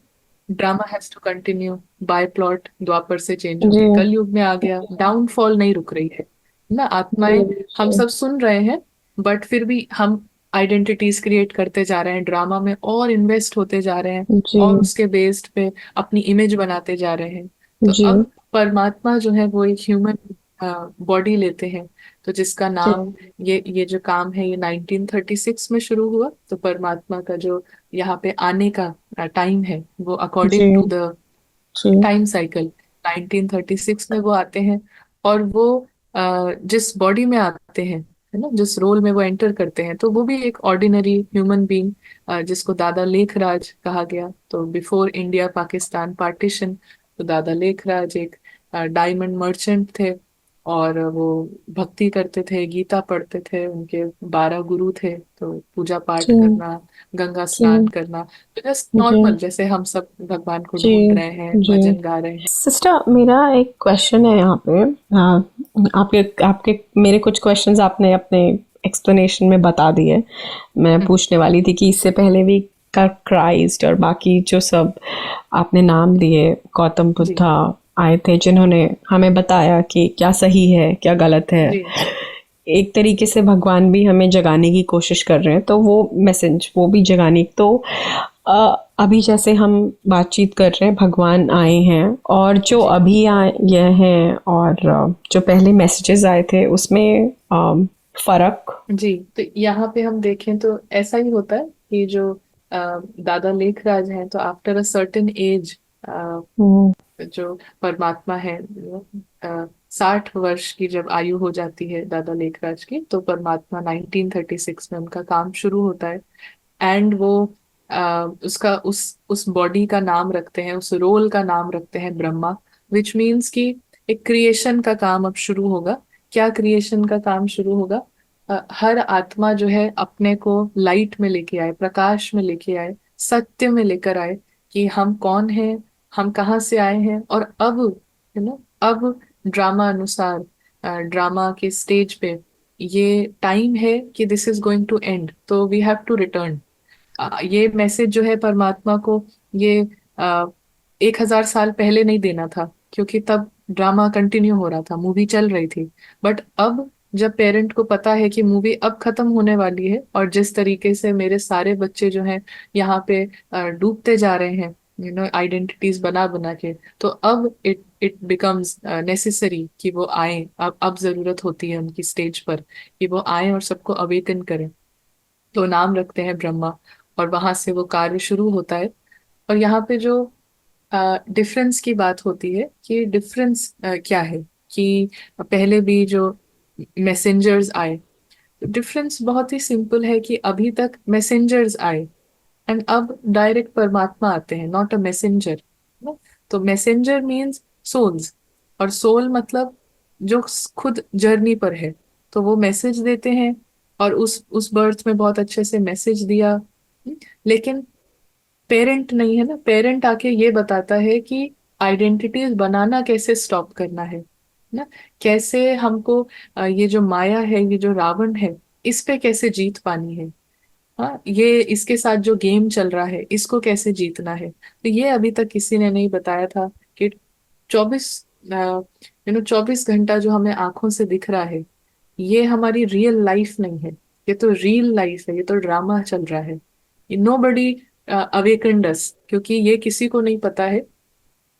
drama has to continue by plot, Dwapar से चेंज जी होके कलयुग में आ गया, डाउनफॉल नहीं रुक रही है ना, आत्माएं, जी हम जी सब सुन रहे हैं, बट फिर भी हम आइडेंटिटीज क्रिएट करते जा रहे हैं, ड्रामा में और इन्वेस्ट होते जा रहे हैं, जी और उसके बेस्ड पे अपनी इमेज बनाते जा रहे हैं। तो जी अब परमात्मा जो है वो एक ह्यूमन बॉडी लेते हैं। तो जिसका जी नाम, ये जो काम है ये 1936 में शुरू हुआ। तो परमात्मा का जो यहाँ पे आने का टाइम है वो जी अकॉर्डिंग टू द जी टाइम साइकिल 1936 में वो आते हैं। और वो जिस बॉडी में आते हैं, है ना, जिस रोल में वो एंटर करते हैं, तो वो भी एक ऑर्डिनरी ह्यूमन बीइंग, जिसको दादा लेखराज कहा गया। तो बिफोर इंडिया पाकिस्तान पार्टीशन, तो दादा लेखराज एक डायमंड मर्चेंट थे, और वो भक्ति करते थे, गीता पढ़ते थे, उनके 12 गुरु थे। तो पूजा पाठ जी करना, गंगा जी स्नान करना, तो जस्ट जी नॉर्मल, जैसे हम सब भगवान को जी ढूंढ रहे हैं, जी भजन गा रहे हैं। सिस्टर, मेरा एक क्वेश्चन है यहाँ पे। आपके आपके मेरे कुछ क्वेश्चंस आपने अपने एक्सप्लेनेशन में बता दिए। मैं हम्म, पूछने वाली थी कि इससे पहले भी का क्राइस्ट और बाकी जो सब आपने नाम लिए, गौतम जी बुद्धा आए थे जिन्होंने हमें बताया कि क्या सही है क्या गलत है। जी एक तरीके से भगवान भी हमें जगाने की कोशिश कर रहे हैं, तो वो मैसेज वो भी जगाने। तो अभी जैसे हम बातचीत कर रहे हैं, भगवान आए हैं, और जो जी अभी आए ये हैं और जो पहले मैसेजेस आए थे उसमें फर्क। जी। तो यहाँ पे हम देखें तो ऐसा ही होता है कि जो दादा लेखराज हैं, तो आफ्टर अ सर्टेन एज, हम्म, जो परमात्मा है, 60 वर्ष की जब आयु हो जाती है दादा लेखराज की, तो परमात्मा 1936 में उनका काम शुरू होता है। एंड वो उसका उस बॉडी का नाम रखते हैं, उस रोल का नाम रखते हैं ब्रह्मा। विच मीन्स कि एक क्रिएशन का काम अब शुरू होगा। क्या क्रिएशन का काम शुरू होगा? हर आत्मा जो है अपने को लाइट में लेके आए, प्रकाश में लेके आए, सत्य में लेकर आए, कि हम कौन हैं, हम कहाँ से आए हैं, और अब, अब ड्रामा अनुसार, ड्रामा के स्टेज पे ये टाइम है कि this is going to end, तो वी हैव टू रिटर्न। ये मैसेज जो है परमात्मा को, ये 1000 साल पहले नहीं देना था, क्योंकि तब ड्रामा कंटिन्यू हो रहा था, मूवी चल रही थी। बट अब जब पेरेंट को पता है कि मूवी अब खत्म होने वाली है, और जिस तरीके से मेरे सारे बच्चे जो हैं यहाँ पे डूबते जा रहे हैं, आइडेंटिटीज बना बना के, तो अब इट इट बिकम्स नेसेसरी कि वो आए। अब जरूरत होती है उनकी स्टेज पर, कि वो आए और सबको अवेकन करें। तो नाम रखते हैं ब्रह्मा, और वहां से वो कार्य शुरू होता है। और यहाँ पे जो डिफरेंस की बात होती है, कि डिफरेंस क्या है, कि पहले भी जो मैसेंजर्स आए, डिफरेंस बहुत ही सिंपल है, कि अभी तक मैसेंजर्स आए, एंड अब डायरेक्ट परमात्मा आते हैं, नॉट अ मैसेंजर। तो मैसेंजर मीन्स सोल्स, और सोल मतलब जो खुद जर्नी पर है, तो वो मैसेज देते हैं। और उस बर्थ में बहुत अच्छे से मैसेज दिया। लेकिन पेरेंट नहीं है ना, पेरेंट आके ये बताता है कि आइडेंटिटीज बनाना कैसे स्टॉप करना है ना, कैसे हमको ये जो माया है, ये जो रावण है, इस पे कैसे जीत पानी है। हाँ, ये इसके साथ जो गेम चल रहा है, इसको कैसे जीतना है, तो ये अभी तक किसी ने नहीं बताया था। कि 24 24 घंटा जो हमें आंखों से दिख रहा है, ये हमारी रियल लाइफ नहीं है। ये तो रियल लाइफ है, ये तो ड्रामा चल रहा है। नो बडी अवेकन्ड अस, क्योंकि ये किसी को नहीं पता है।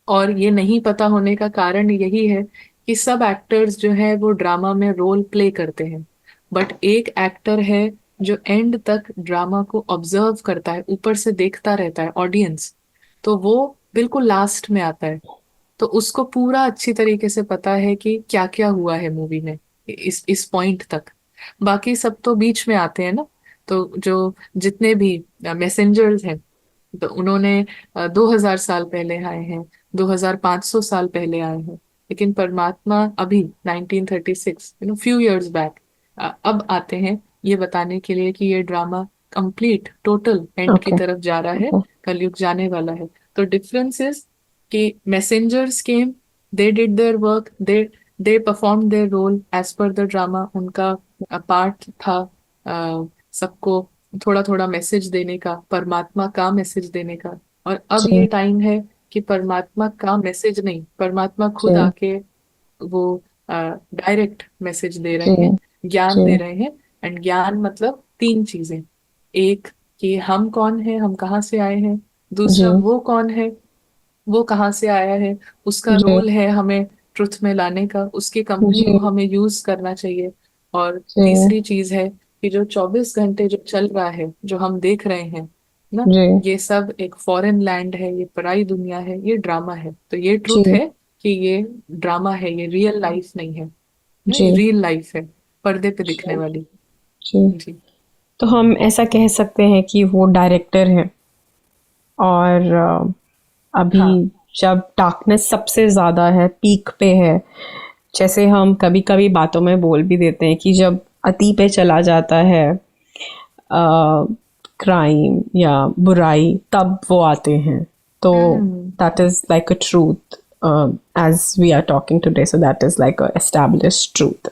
और ये नहीं पता होने का कारण यही है कि सब एक्टर्स जो है वो ड्रामा में रोल प्ले करते हैं, बट एक एक्टर है जो एंड तक ड्रामा को ऑब्जर्व करता है, ऊपर से देखता रहता है, ऑडियंस। तो वो बिल्कुल लास्ट में आता है, तो उसको पूरा अच्छी तरीके से पता है कि क्या क्या हुआ है मूवी में, इस पॉइंट तक। बाकी सब तो बीच में आते हैं ना। तो जो जितने भी मैसेंजर्स हैं, तो उन्होंने 2000 साल पहले आए हैं, 2500 साल पहले आए हैं। लेकिन परमात्मा अभी 1936, फ्यू इयर्स बैक, अब आते हैं ये बताने के लिए कि ये ड्रामा कंप्लीट टोटल एंड की ओके तरफ जा रहा है, ओके कलयुग जाने वाला है। तो डिफरेंस इज कि messengers came, they did their work, they perform their role as per the drama. उनका पार्ट था सबको थोड़ा थोड़ा मैसेज देने का, परमात्मा का मैसेज देने का। और अब ये जी टाइम है कि परमात्मा का मैसेज नहीं, परमात्मा खुद जी आके वो डायरेक्ट मैसेज दे जी रहे हैं, ज्ञान जी दे रहे हैं। एंड ज्ञान मतलब तीन चीजें। एक, कि हम कौन है, हम कहाँ से आए हैं। जी दूसरा, वो कौन है, वो कहाँ से आया है, उसका जी रोल है हमें ट्रुथ में लाने का, उसकी कंपनी जी को हमें यूज करना चाहिए। और जी तीसरी चीज है कि जो 24 घंटे जो चल रहा है, जो हम देख रहे हैं ना, जी ये सब एक फॉरेन लैंड है, ये पराई दुनिया है, ये ड्रामा है। तो ये जी ट्रुथ है कि ये ड्रामा है, ये रियल लाइफ नहीं है ना, जी ये रियल लाइफ है, पर्दे पे दिखने जी वाली। जी। जी। तो हम ऐसा कह सकते हैं कि वो डायरेक्टर है, और अभी हाँ। जब डार्कनेस सबसे ज़्यादा है, पीक पे है, जैसे हम कभी कभी बातों में बोल भी देते हैं कि जब अति पे चला जाता है क्राइम या बुराई, तब वो आते हैं। तो hmm. That is like a truth, as we are talking today, so that is like a established truth.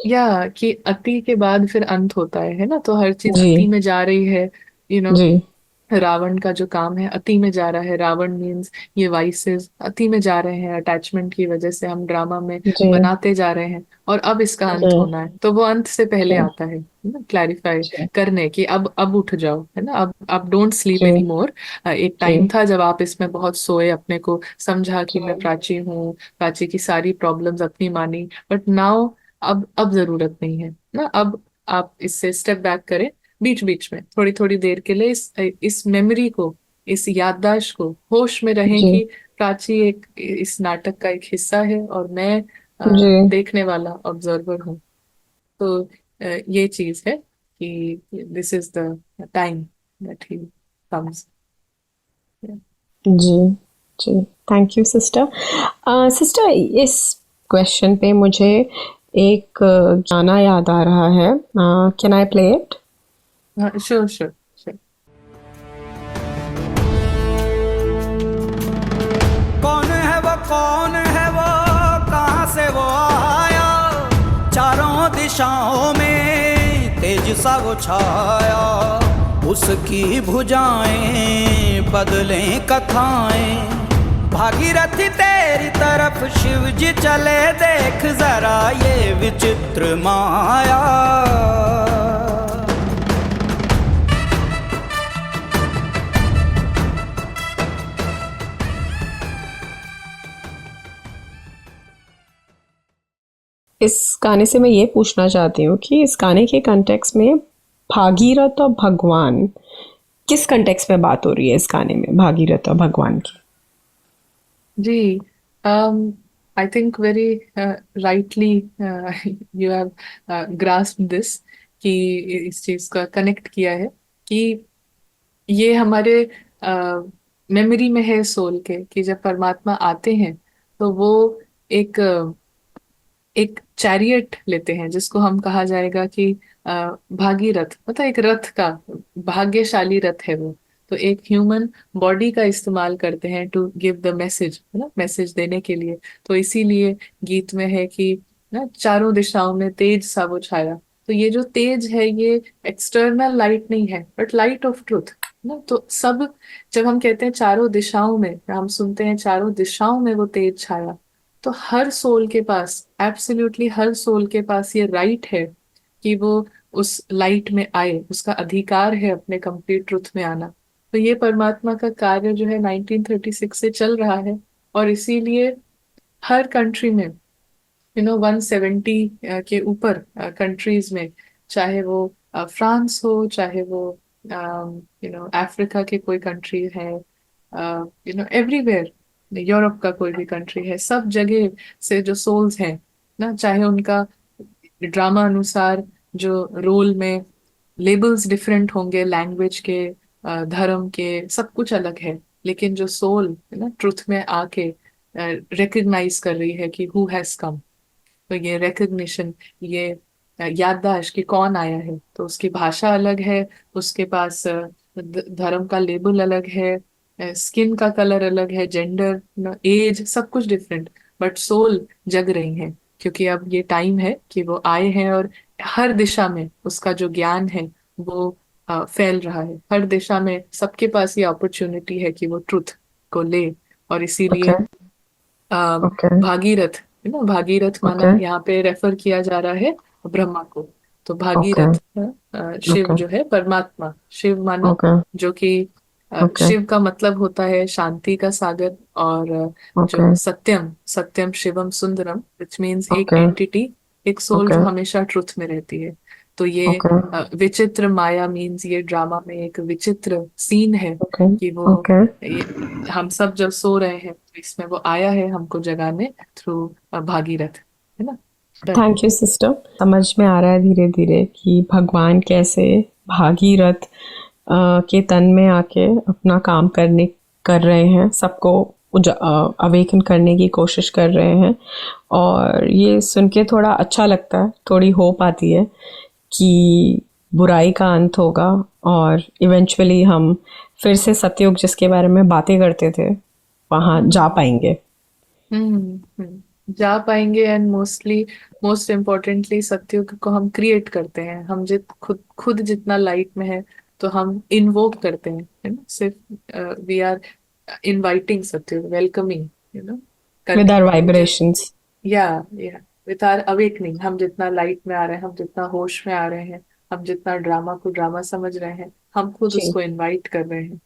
या कि अति के बाद फिर अंत होता है ना, तो हर चीज जी अति में जा रही है। नो, जी रावण का जो काम है अति में जा रहा है। रावण मीन्स ये वाइसेस अति में जा रहे हैं, अटैचमेंट की वजह से हम ड्रामा में जी बनाते जा रहे हैं, और अब इसका जी अंत होना है। तो वो अंत से पहले जी आता है ना, क्लैरिफाई जी करने की अब उठ जाओ, है ना, अब डोंट स्लीप एनी जी मोर। एक जी टाइम था जब आप इसमें बहुत सोए, अपने को समझा कि मैं जी प्राची हूँ, प्राची की सारी प्रॉब्लम्स अपनी मानी। बट नाउ अब जरूरत नहीं है ना। अब आप इससे स्टेप बैक करें, बीच बीच में थोड़ी थोड़ी देर के लिए इस मेमोरी को, इस याददाश्त को होश में रहें जी कि प्राची एक इस नाटक का एक हिस्सा है, और मैं जी देखने वाला ऑब्जर्वर हूँ। तो ये चीज है कि this is the time that he comes. जी जी। Thank you sister. सिस्टर, इस क्वेश्चन पे मुझे एक गाना याद आ रहा है। Can I play it? Sure sure sure. कौन है वो, कहाँ से वो आया, चारों दिशाओं में तेज सा वो छाया, उसकी भुजाएं बदलें कथाएं, भागीरथी तेरी तरफ शिव जी चले, देख जरा ये विचित्र माया। इस गाने से मैं ये पूछना चाहती हूँ कि इस गाने के कंटेक्स्ट में भागीरथ और भगवान, किस कंटेक्स्ट में बात हो रही है इस गाने में भागीरथ और भगवान की? जी, I think very rightly you have grasped this, कि इस चीज का कनेक्ट किया है कि ये हमारे मेमोरी में है सोल के, कि जब परमात्मा आते हैं तो वो एक एक चैरियट लेते हैं, जिसको हम कहा जाएगा कि भागीरथ, मतलब एक रथ का, भाग्यशाली रथ है वो। तो एक ह्यूमन बॉडी का इस्तेमाल करते हैं टू गिव द मैसेज, है ना, मैसेज देने के लिए। तो इसीलिए गीत में है कि ना, चारों दिशाओं में तेज सा वो छाया। तो ये जो तेज है, ये एक्सटर्नल लाइट नहीं है, बट लाइट ऑफ ट्रुथ ना। तो सब, जब हम कहते हैं चारों दिशाओं में, हम सुनते हैं चारों दिशाओं में वो तेज छाया, तो हर सोल के पास, एब्सोल्युटली हर सोल के पास ये राइट है कि वो उस लाइट में आए, उसका अधिकार है अपने कंप्लीट ट्रुथ में आना। तो ये परमात्मा का कार्य जो है 1936 से चल रहा है, और इसीलिए हर कंट्री में, 170 के ऊपर कंट्रीज में, चाहे वो फ्रांस हो, चाहे वो अफ्रीका के कोई कंट्री है, एवरीवेयर, यूरोप का कोई भी कंट्री है, सब जगह से जो सोल्स हैं ना, चाहे उनका ड्रामा अनुसार जो रोल में लेबल्स डिफरेंट होंगे, लैंग्वेज के, धर्म के, सब कुछ अलग है, लेकिन जो सोल है ना, ट्रुथ में आके रिकग्नाइज कर रही है कि हु हैज कम। तो ये रिकग्निशन, ये याददाश्त कि कौन आया है, तो उसकी भाषा अलग है, उसके पास धर्म का लेबल अलग है, स्किन का कलर अलग है, जेंडर, एज, सब कुछ डिफरेंट, बट सोल जग रही है, क्योंकि अब ये टाइम है कि वो आए हैं, और हर दिशा में उसका जो ज्ञान है वो फैल रहा है। हर दिशा में सबके पास ये अपॉर्चुनिटी है कि वो ट्रुथ को ले। और ओके इसीलिए आ, ओके भागीरथ, है ना, भागीरथ माना ओके यहाँ पे रेफर किया जा रहा है ब्रह्मा को। तो ओके भागीरथ शिव ओके जो है, परमात्मा शिव माना, ओके जो कि ओके शिव का मतलब होता है शांति का सागर, और ओके जो सत्यम, सत्यम शिवम सुंदरम, विच मीन्स एक ओके एंटिटी, एक सोल ओके जो हमेशा ट्रुथ में रहती है। तो ये ओके विचित्र माया मीन्स ये ड्रामा में एक विचित्र सीन है ओके कि वो ओके ये, हम सब जब सो रहे हैं तो इसमें वो आया है हमको जगाने थ्रू भागीरथ, है ना। Done. Thank you sister. समझ में आ रहा है धीरे धीरे कि भगवान कैसे भागीरथ के तन में आके अपना काम कर रहे हैं, सबको अवेकन करने की कोशिश कर रहे हैं। और ये सुन के थोड़ा अच्छा लगता है, थोड़ी होप आती है कि बुराई का अंत होगा और इवेंचुअली हम फिर से सतयुग जिसके बारे में बातें करते थे वहाँ जा हम्म पाएंगे। जा पाएंगे, एंड मोस्ट इम्पोर्टेंटली सत्युग को हम क्रिएट करते हैं, हम जित खुद खुद जितना लाइट में है तो हम इन्वोक करते हैं, है ना, सिर्फ we are inviting Satyug, welcoming, you know, with करके आवर हम जित वाइब्रेशंस। या विथ आर अवेकनिंग, हम जितना लाइट में आ रहे हैं, हम जितना होश में आ रहे हैं, हम जितना ड्रामा को ड्रामा समझ रहे हैं, हम खुद जी उसको इनवाइट कर रहे हैं।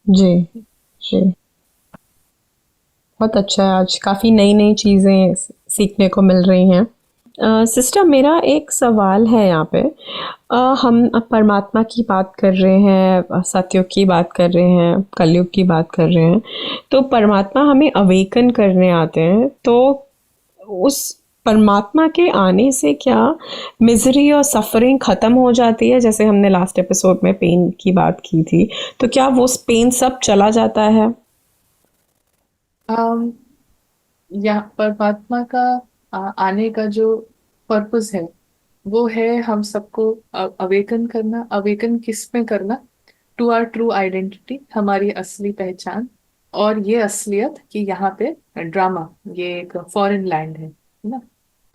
जी जी। बहुत अच्छा है, आज काफ़ी नई नई चीज़ें सीखने को मिल रही हैं। सिस्टर, मेरा एक सवाल है यहाँ पे। हम अब परमात्मा की बात कर रहे हैं, सतयुग की बात कर रहे हैं, कलयुग की बात कर रहे हैं। तो परमात्मा हमें अवेकन करने आते हैं, तो उस परमात्मा के आने से क्या मिजरी और सफरिंग ख़त्म हो जाती है? जैसे हमने लास्ट एपिसोड में पेन की बात की थी, तो क्या वो पेन सब चला जाता है? um, या परमात्मा का आने का जो पर्पस है वो है हम सबको अवेकन करना। अवेकन किस में करना? टू आर ट्रू आइडेंटिटी, हमारी असली पहचान। और ये असलियत कि यहाँ पे ड्रामा ये एक फॉरेन लैंड है ना।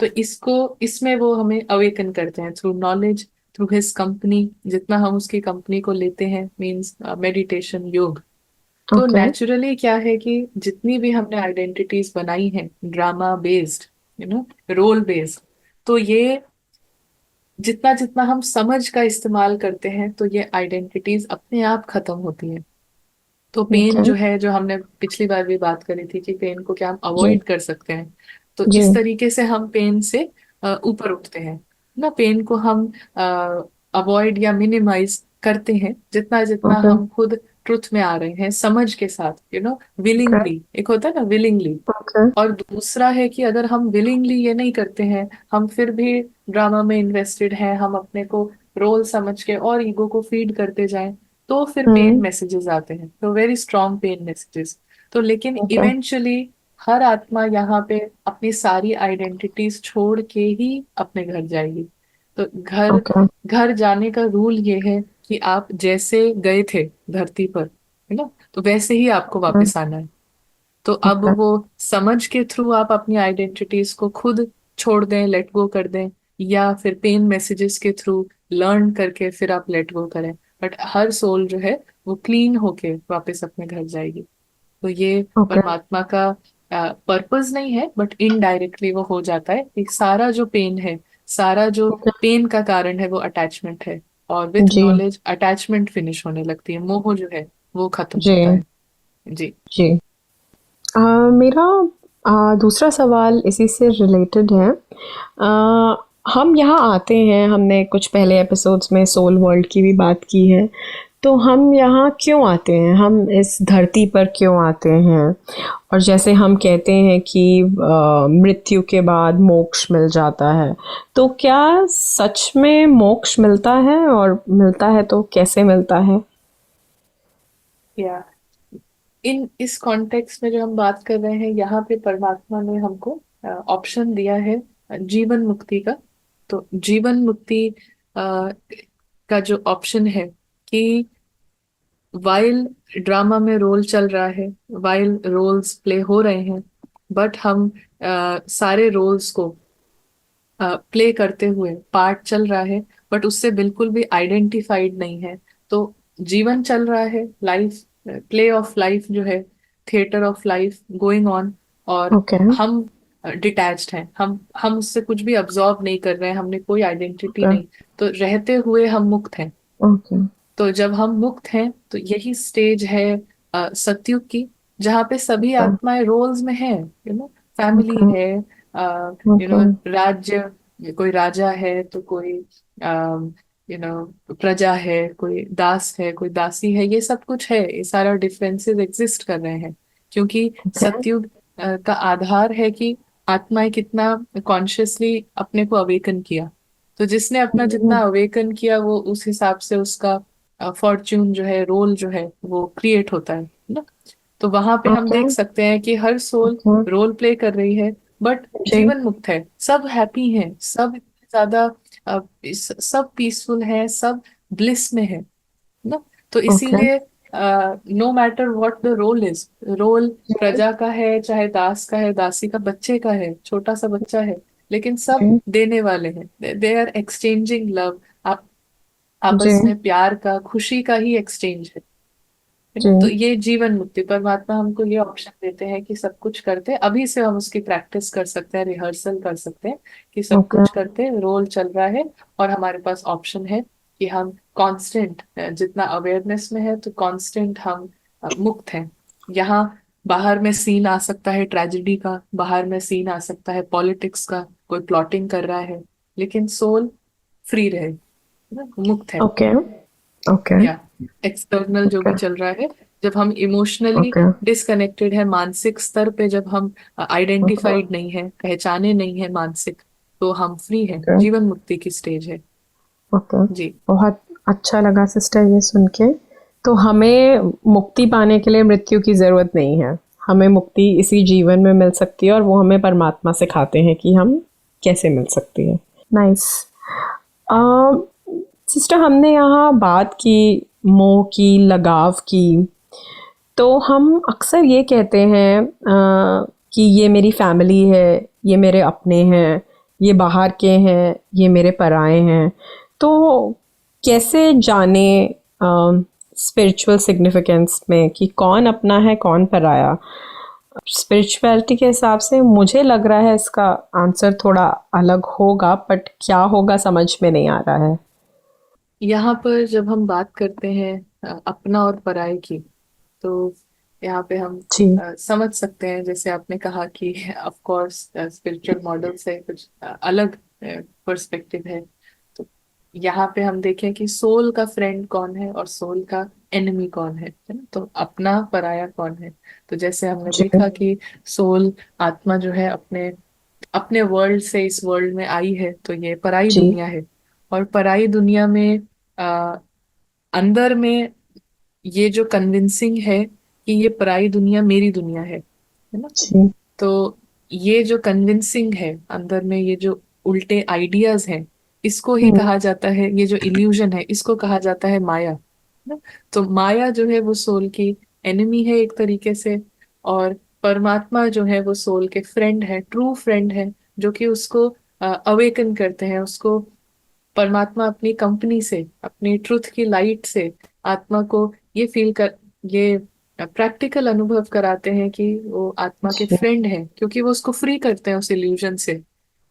तो इसको, इसमें वो हमें अवेकन करते हैं through knowledge, through his company, जितना हम उसकी कंपनी को लेते हैं, मीन्स मेडिटेशन, योग। तो ओके नेचुरली क्या है कि जितनी भी हमने आइडेंटिटीज बनाई हैं drama based, you know, role based, तो ये जितना जितना हम समझ का इस्तेमाल करते हैं तो ये आइडेंटिटीज अपने आप खत्म होती हैं। तो पेन ओके जो है, जो हमने पिछली बार भी बात करी थी कि पेन को क्या हम जी अवॉइड कर सकते हैं, तो जी इस तरीके से हम पेन से ऊपर उठते हैं ना। पेन को हम अवॉइड या मिनिमाइज करते हैं जितना जितना ओके हम खुद ट्रुथ में आ रहे हैं, समझ के साथ, यू नो, ओके विलिंगली। एक होता है ना विलिंगली, ओके और दूसरा है कि अगर हम विलिंगली ये नहीं करते हैं, हम फिर भी ड्रामा में इन्वेस्टेड हैं, हम अपने को रोल समझ के और ईगो को फीड करते जाएं, तो फिर पेन हम्म मैसेजेस आते हैं, तो वेरी स्ट्रॉन्ग पेन मैसेजेस। तो लेकिन ओके इवेंचुअली हर आत्मा यहाँ पे अपनी सारी आइडेंटिटीज छोड़ के ही अपने घर जाएगी। तो घर, ओके घर जाने का रूल ये है कि आप जैसे गए थे धरती पर, है ना, तो वैसे ही आपको वापस आना है। तो अब ओके वो समझ के थ्रू आप अपनी आइडेंटिटीज को खुद छोड़ दें, लेट गो कर दें, या फिर पेन मैसेजेस के थ्रू लर्न करके फिर आप लेट गो करें, बट हर सोल जो है वो क्लीन होके वापस अपने घर जाएगी। तो ये ओके परमात्मा का पर्पस नहीं है, बट इनडायरेक्टली वो हो जाता है कि सारा जो पेन है, सारा जो ओके पेन का कारण है वो अटैचमेंट है, और with the knowledge attachment finish होने लगती है, मोह जो है वो खत्म जी होता है। जी। जी। मेरा दूसरा सवाल इसी से रिलेटेड है। हम यहाँ आते हैं, हमने कुछ पहले एपिसोड्स में सोल वर्ल्ड की भी बात की है। तो हम यहाँ क्यों आते हैं, हम इस धरती पर क्यों आते हैं? और जैसे हम कहते हैं कि मृत्यु के बाद मोक्ष मिल जाता है, तो क्या सच में मोक्ष मिलता है? और मिलता है तो कैसे मिलता है? या इन इस कॉन्टेक्स्ट में जो हम बात कर रहे हैं, यहाँ पे परमात्मा ने हमको ऑप्शन दिया है जीवन मुक्ति का। तो जीवन मुक्ति का जो ऑप्शन है कि वाइल ड्रामा में रोल चल रहा है, वाइल रोल्स प्ले हो रहे हैं, बट हम सारे रोल्स को प्ले करते हुए पार्ट चल रहा है, बट उससे बिल्कुल भी आइडेंटिफाइड नहीं है। तो जीवन चल रहा है, लाइफ, प्ले ऑफ लाइफ जो है, theatre of life going on, और ओके हम डिटैच्ड हैं, हम उससे कुछ भी अब्जॉर्ब नहीं कर रहे हैं, हमने कोई आइडेंटिटी ओके नहीं, तो रहते हुए हम मुक्त हैं। ओके तो जब हम मुक्त हैं तो यही स्टेज है सतयुग की, जहाँ पे सभी ओके आत्माएं रोल्स में है, फैमिली ओके है, ओके राज्य, कोई राजा है तो कोई प्रजा है, कोई दास है, कोई दासी है, ये सब कुछ है, ये सारा डिफरेंसेस एग्जिस्ट कर रहे हैं, क्योंकि ओके सतयुग का आधार है कि आत्माएं कितना कॉन्शियसली अपने को अवेकन किया। तो जिसने अपना जितना अवेकन किया वो उस हिसाब से उसका फॉर्च्यून जो है, रोल जो है वो क्रिएट होता है ना। तो वहां पे हम ओके देख सकते हैं कि हर सोल ओके रोल प्ले कर रही है, बट जी जीवन मुक्त है, सब हैप्पी हैं, सब इतने ज्यादा सब पीसफुल है, सब ब्लिस में है ना। तो ओके इसीलिए no matter what the role is, role जी प्रजा का है, चाहे दास का है, दासी का, बच्चे का है, छोटा सा बच्चा है, लेकिन सब जी देने वाले हैं, दे आर एक्सचेंजिंग लव, आप जी आपस में प्यार का, खुशी का ही एक्सचेंज है जी ना। तो ये जीवन मुक्ति, परमात्मा हमको ये ऑप्शन देते हैं कि सब कुछ करते, अभी से हम उसकी प्रैक्टिस कर सकते हैं, रिहर्सल कर सकते हैं कि सब ओके कुछ करते, रोल चल रहा है, और हमारे पास ऑप्शन है कि हम कांस्टेंट, जितना अवेयरनेस में है तो कांस्टेंट हम मुक्त हैं। यहाँ बाहर में सीन आ सकता है ट्रेजेडी का, बाहर में सीन आ सकता है पॉलिटिक्स का, कोई प्लॉटिंग कर रहा है, लेकिन सोल फ्री रहे ना, मुक्त है। ओके ओके या एक्सटर्नल जो ओके भी चल रहा है, जब हम इमोशनली ओके डिसकनेक्टेड है, मानसिक स्तर पे जब हम ओके आइडेंटिफाइड नहीं है, पहचाने नहीं है मानसिक, तो हम फ्री है, ओके जीवन मुक्ति की स्टेज है। ओके जी। बहुत अच्छा लगा सिस्टर ये सुन के। तो हमें मुक्ति पाने के लिए मृत्यु की ज़रूरत नहीं है, हमें मुक्ति इसी जीवन में मिल सकती है और वो हमें परमात्मा सिखाते हैं कि हम कैसे मिल सकती है। नाइस। सिस्टर हमने यहाँ बात की मोह की, लगाव की, तो हम अक्सर ये कहते हैं कि ये मेरी फैमिली है, ये मेरे अपने हैं, ये बाहर के हैं, ये मेरे पराए हैं। तो कैसे जाने स्पिरिचुअल सिग्निफिकेंस में कि कौन अपना है कौन पराया? स्पिरिचुअलिटी के हिसाब से मुझे लग रहा है इसका आंसर थोड़ा अलग होगा, बट क्या होगा समझ में नहीं आ रहा है। यहाँ पर जब हम बात करते हैं अपना और पराई की, तो यहाँ पे हम जी समझ सकते हैं, जैसे आपने कहा कि ऑफ कोर्स स्पिरिचुअल मॉडल से कुछ अलग पर्सपेक्टिव है। तो यहाँ पे हम देखें कि सोल का फ्रेंड कौन है और सोल का एनिमी कौन है ना, तो अपना पराया कौन है। तो जैसे हमने जी देखा कि सोल आत्मा जो है अपने अपने वर्ल्ड से इस वर्ल्ड में आई है, तो ये पराई जी दुनिया है। और पराई दुनिया में आ, अंदर में ये जो कन्विंसिंग है कि ये पराई दुनिया मेरी दुनिया है ना। जी तो ये जो कन्विंसिंग है अंदर में, ये जो उल्टे आइडियाज हैं, इसको ही हम्म, कहा जाता है, ये जो इल्यूजन है इसको कहा जाता है माया, है ना। तो माया जो है वो सोल की एनिमी है एक तरीके से, और परमात्मा जो है वो सोल के फ्रेंड है, ट्रू फ्रेंड है, जो कि उसको अवेकन करते हैं उसको। परमात्मा अपनी कंपनी से, अपनी ट्रुथ की लाइट से आत्मा को ये फील कर, ये प्रैक्टिकल अनुभव कराते हैं कि वो आत्मा के जी फ्रेंड हैं, क्योंकि वो उसको फ्री करते हैं उस इल्यूजन से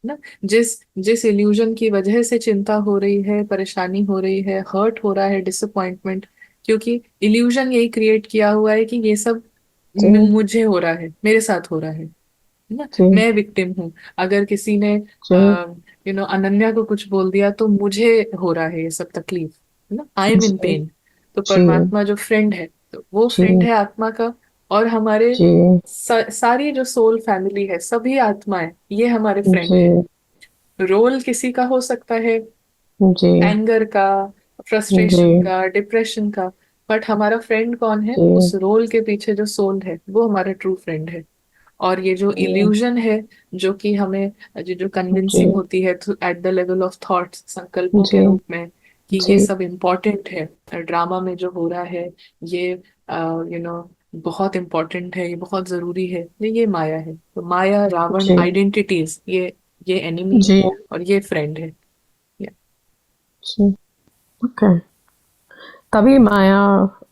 ना। जिस जिस इल्यूजन की वजह से चिंता हो रही है, परेशानी हो रही है, हर्ट हो रहा है, डिसअपॉइंटमेंट, क्योंकि इल्यूजन यही क्रिएट किया हुआ है कि ये सब जी मुझे हो रहा है, मेरे साथ हो रहा है ना, जी मैं विक्टिम हूँ। अगर किसी ने जी अनन्या को कुछ बोल दिया तो मुझे हो रहा है ये सब तकलीफ, है ना, I am in ji pen. तो जी परमात्मा जो फ्रेंड है, तो वो जी फ्रेंड है आत्मा का। और हमारे जी सारी जो सोल फैमिली है, सभी आत्माएं, ये हमारे फ्रेंड जी है। रोल किसी का हो सकता है, जी एंगर का, जी फ्रस्ट्रेशन का, डिप्रेशन का, बट हमारा फ्रेंड कौन है, जी उस रोल के पीछे जो सोल है वो हमारा ट्रू फ्रेंड है। और ये जो इल्यूजन है, जो कि हमें जो जी कन्विंसिंग होती है at the level of thoughts, संकल्पों जी के रूप में, कि जी ये सब इम्पोर्टेंट है, ड्रामा में जो हो रहा है ये बहुत इम्पोर्टेंट है, ये बहुत जरूरी है, ये माया है। तो माया, रावण, जी आइडेंटिटीज, ये एनिमी है जी और ये फ्रेंड है। Yeah. जी ओके। तभी माया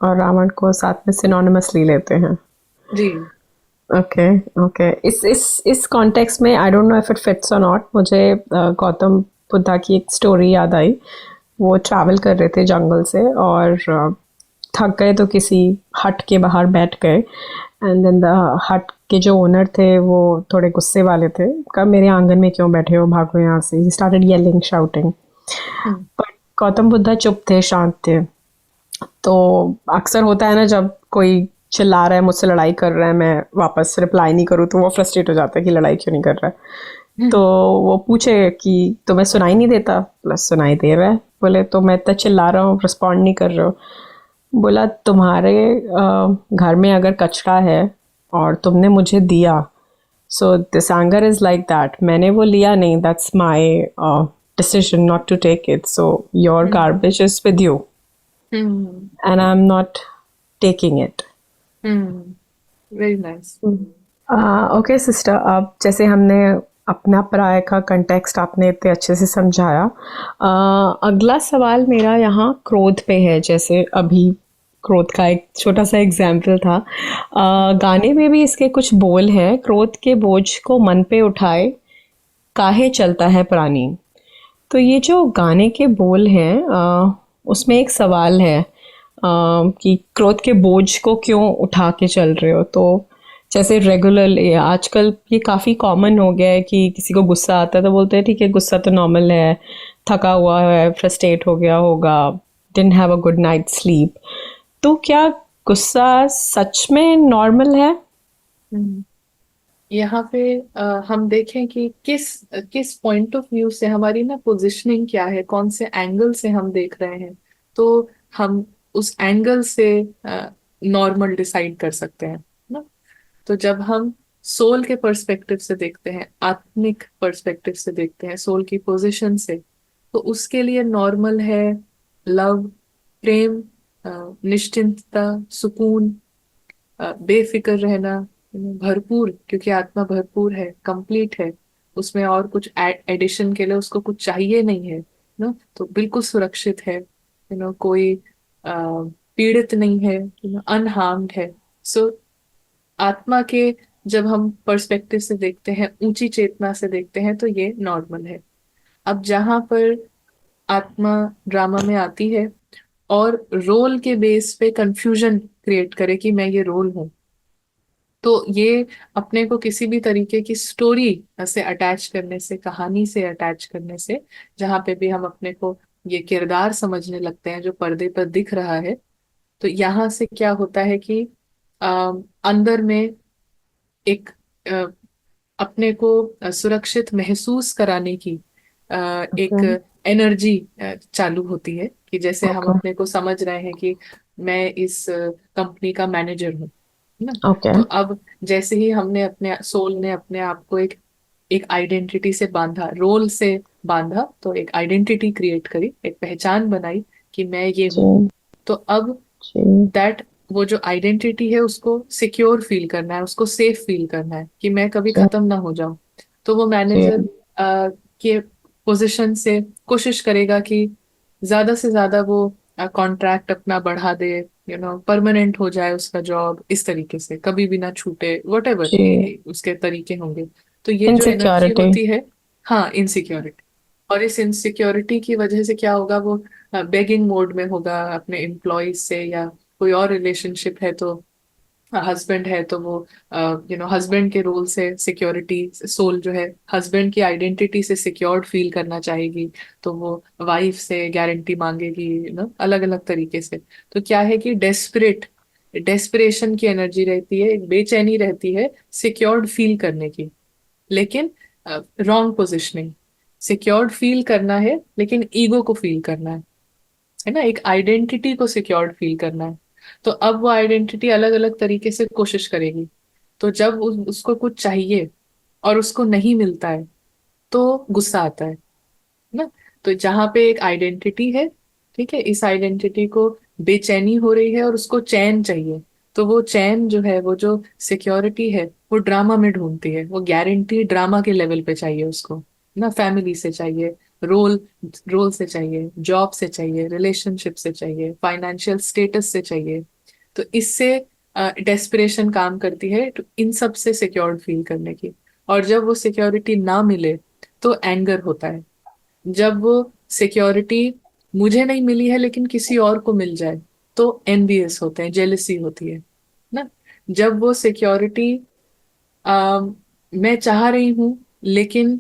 और रावण को साथ में सिनोनिमसली लेते हैं। जी। ओके ओके, इस कॉन्टेक्स्ट में I don't know if it fits और नॉट, मुझे गौतम बुद्धा की एक स्टोरी याद आई। वो ट्रैवल कर रहे थे जंगल से और थक गए तो किसी हट के बाहर बैठ गए। एंड देन द हट के जो ओनर थे वो थोड़े गुस्से वाले थे, कहा मेरे आंगन में क्यों बैठे हो, भागो यहाँ से। He started yelling shouting, hmm but Gautam Buddha चुप थे, शांत थे। तो अक्सर होता है ना, जब कोई चिल्ला रहा है, मुझसे लड़ाई कर रहा है, मैं वापस रिप्लाई नहीं करूँ तो वो फ्रस्ट्रेट हो जाता है कि लड़ाई क्यों नहीं कर रहा है। तो वो पूछे कि तुम्हें सुनाई नहीं देता? प्लस सुनाई दे रहा है। बोले तो मैं इतना चिल्ला रहा हूँ, रिस्पॉन्ड नहीं कर रहे हो। बोला तुम्हारे घर में अगर कचरा है और तुमने मुझे दिया, so this anger is like that, मैंने वो लिया नहीं, that's my decision not to take it, so your hmm garbage is with you hmm and I'm not taking it. Very nice. Okay sister, अब जैसे हमने अपना पराये का कंटेक्स्ट आपने इतने अच्छे से समझाया, अगला सवाल मेरा यहाँ क्रोध पे है। जैसे अभी क्रोध का एक छोटा सा एग्जाम्पल था, गाने में भी इसके कुछ बोल हैं, क्रोध के बोझ को मन पे उठाए काहे चलता है प्राणी। तो ये जो गाने के बोल हैं, उसमें एक सवाल है कि क्रोध के बोझ को क्यों उठा के चल रहे हो। तो जैसे रेगुलर आजकल ये काफ़ी कॉमन हो गया है कि किसी को गुस्सा आता है तो बोलते हैं ठीक है, गुस्सा तो नॉर्मल है, थका हुआ है, फ्रस्ट्रेट हो गया होगा, didn't have a good night sleep. तो क्या गुस्सा सच में नॉर्मल है? हम्म यहाँ पे हम देखें कि किस किस पॉइंट ऑफ व्यू से हमारी ना पोजिशनिंग क्या है, कौन से एंगल से हम देख रहे हैं, तो हम उस एंगल से नॉर्मल डिसाइड कर सकते हैं ना। तो जब हम सोल के पर्सपेक्टिव से देखते हैं, आत्मिक पर्सपेक्टिव से देखते हैं, सोल की पोजीशन से, तो उसके लिए नॉर्मल है लव, प्रेम, निश्चिंतता, सुकून, बेफिक्र रहना, भरपूर, क्योंकि आत्मा भरपूर है, कंप्लीट है, उसमें और कुछ एडिशन के लिए उसको कुछ चाहिए नहीं है ना। तो बिल्कुल सुरक्षित है, कोई पीड़ित नहीं है, अनहार्म्ड है। सो आत्मा के जब हम पर्सपेक्टिव से देखते हैं, ऊंची चेतना से देखते हैं, तो ये नॉर्मल है। अब जहां पर आत्मा ड्रामा में आती है और रोल के बेस पे कंफ्यूजन क्रिएट करे कि मैं ये रोल हूं, तो ये अपने को किसी भी तरीके की स्टोरी से अटैच करने से, कहानी से अटैच करने से, जहां पे भी हम अपने को ये किरदार समझने लगते हैं जो पर्दे पर दिख रहा है, तो यहाँ से क्या होता है कि अंदर में एक अपने को सुरक्षित महसूस कराने की एक ओके एनर्जी चालू होती है, कि जैसे हम ओके अपने को समझ रहे हैं कि मैं इस कंपनी का मैनेजर हूँ ना। ओके तो अब जैसे ही हमने अपने सोल ने अपने आप को एक एक आइडेंटिटी से बांधा, रोल से बांधा, तो एक आइडेंटिटी क्रिएट करी, एक पहचान बनाई कि मैं ये जी हूँ। तो अब जी दैट वो जो आइडेंटिटी है उसको सिक्योर फील करना है, उसको सेफ फील करना है कि मैं कभी जी खत्म ना हो जाऊं। तो वो मैनेजर जी के पोजीशन से कोशिश करेगा कि ज्यादा से ज्यादा वो कॉन्ट्रैक्ट अपना बढ़ा दे, परमानेंट हो जाए उसका जॉब, इस तरीके से कभी भी ना छूटे, वट एवर जी। उसके तरीके होंगे। तो ये जो एनर्जी इनसिक्योरिटी। होती है, हाँ, इनसिक्योरिटी, और इस इनसिक्योरिटी की वजह से क्या होगा, वो बेगिंग मोड में होगा अपने एम्प्लॉयज से, या कोई और रिलेशनशिप है तो हस्बैंड है तो वो हस्बैंड के रोल से सिक्योरिटी, सोल जो है हस्बैंड की आइडेंटिटी से सिक्योर्ड फील करना चाहेगी, तो वो वाइफ से गारंटी मांगेगी, अलग अलग तरीके से। तो क्या है कि डेस्परेशन की एनर्जी रहती है, एक बेचैनी रहती है सिक्योर्ड फील करने की, लेकिन रॉन्ग पोजिशनिंग। सिक्योर्ड फील करना है लेकिन ईगो को फील करना है ना, एक आइडेंटिटी को सिक्योर्ड फील करना है। तो अब वो आइडेंटिटी अलग अलग तरीके से कोशिश करेगी। तो जब उसको कुछ चाहिए और उसको नहीं मिलता है, तो गुस्सा आता है ना। तो जहां पे एक आइडेंटिटी है, ठीक है, इस आइडेंटिटी को बेचैनी हो रही है और उसको चैन चाहिए, तो वो चैन जो है, वो जो सिक्योरिटी है, वो ड्रामा में ढूंढती है, वो गारंटी ड्रामा के लेवल पे चाहिए उसको ना, फैमिली से चाहिए, रोल रोल से चाहिए, जॉब से चाहिए, रिलेशनशिप से चाहिए, फाइनेंशियल स्टेटस से चाहिए। तो इससे डेस्परेशन काम करती है तो इन सब से सिक्योर्ड फील करने की। और जब वो सिक्योरिटी ना मिले तो एंगर होता है। जब वो सिक्योरिटी मुझे नहीं मिली है लेकिन किसी और को मिल जाए तो एनवियस होते हैं, जेलसी होती है ना। जब वो सिक्योरिटी मैं चाह रही हूँ लेकिन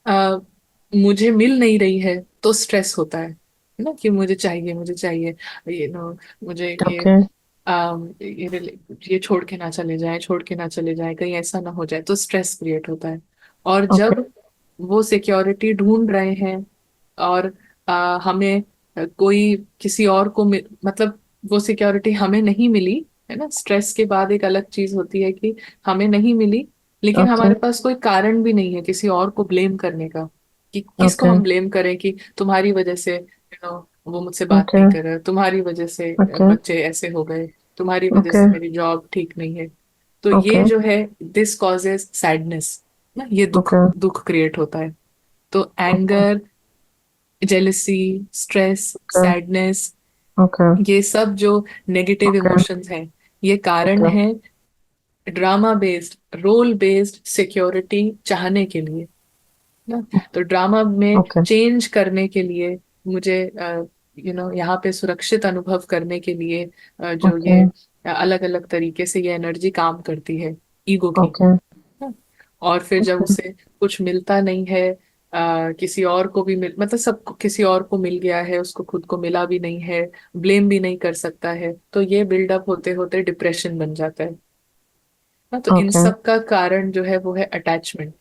आ, मुझे मिल नहीं रही है तो स्ट्रेस होता है ना, कि मुझे चाहिए, मुझे चाहिए, ये नो, मुझे ये ओके ये छोड़ के ना चले जाए, छोड़ के ना चले जाए, कहीं ऐसा ना हो जाए, तो स्ट्रेस क्रिएट होता है। और ओके जब वो सिक्योरिटी ढूंढ रहे हैं और हमें कोई किसी और को मतलब वो सिक्योरिटी हमें नहीं मिली है ना। स्ट्रेस के बाद एक अलग चीज होती है कि हमें नहीं मिली लेकिन ओके हमारे पास कोई कारण भी नहीं है किसी और को ब्लेम करने का, कि किसको ओके हम ब्लेम करें कि तुम्हारी वजह से वो मुझसे बात ओके नहीं कर रहा, तुम्हारी वजह से ओके बच्चे ऐसे हो गए, तुम्हारी वजह ओके से मेरी जॉब ठीक नहीं है। तो ये ओके जो है, दिस कॉजेज सैडनेस ना, ये दुख ओके दुख क्रिएट होता है। तो okay anger, jealousy, stress, sadness, okay ये सब जो नेगेटिव ओके इमोशंस हैं, ये कारण ओके है drama based, role based security चाहने के लिए ना। तो ड्रामा में ओके चेंज करने के लिए मुझे यहाँ पे सुरक्षित अनुभव करने के लिए जो ओके ये अलग अलग तरीके से ये एनर्जी काम करती है ईगो की ओके ना। और फिर जब उसे कुछ मिलता नहीं है, किसी और को भी मिल मतलब सबको किसी और को मिल गया है, उसको खुद को मिला भी नहीं है, ब्लेम भी नहीं कर सकता है, तो ये बिल्डअप होते होते डिप्रेशन बन जाता है ना। तो इन ओके सब का कारण जो है वो है अटैचमेंट,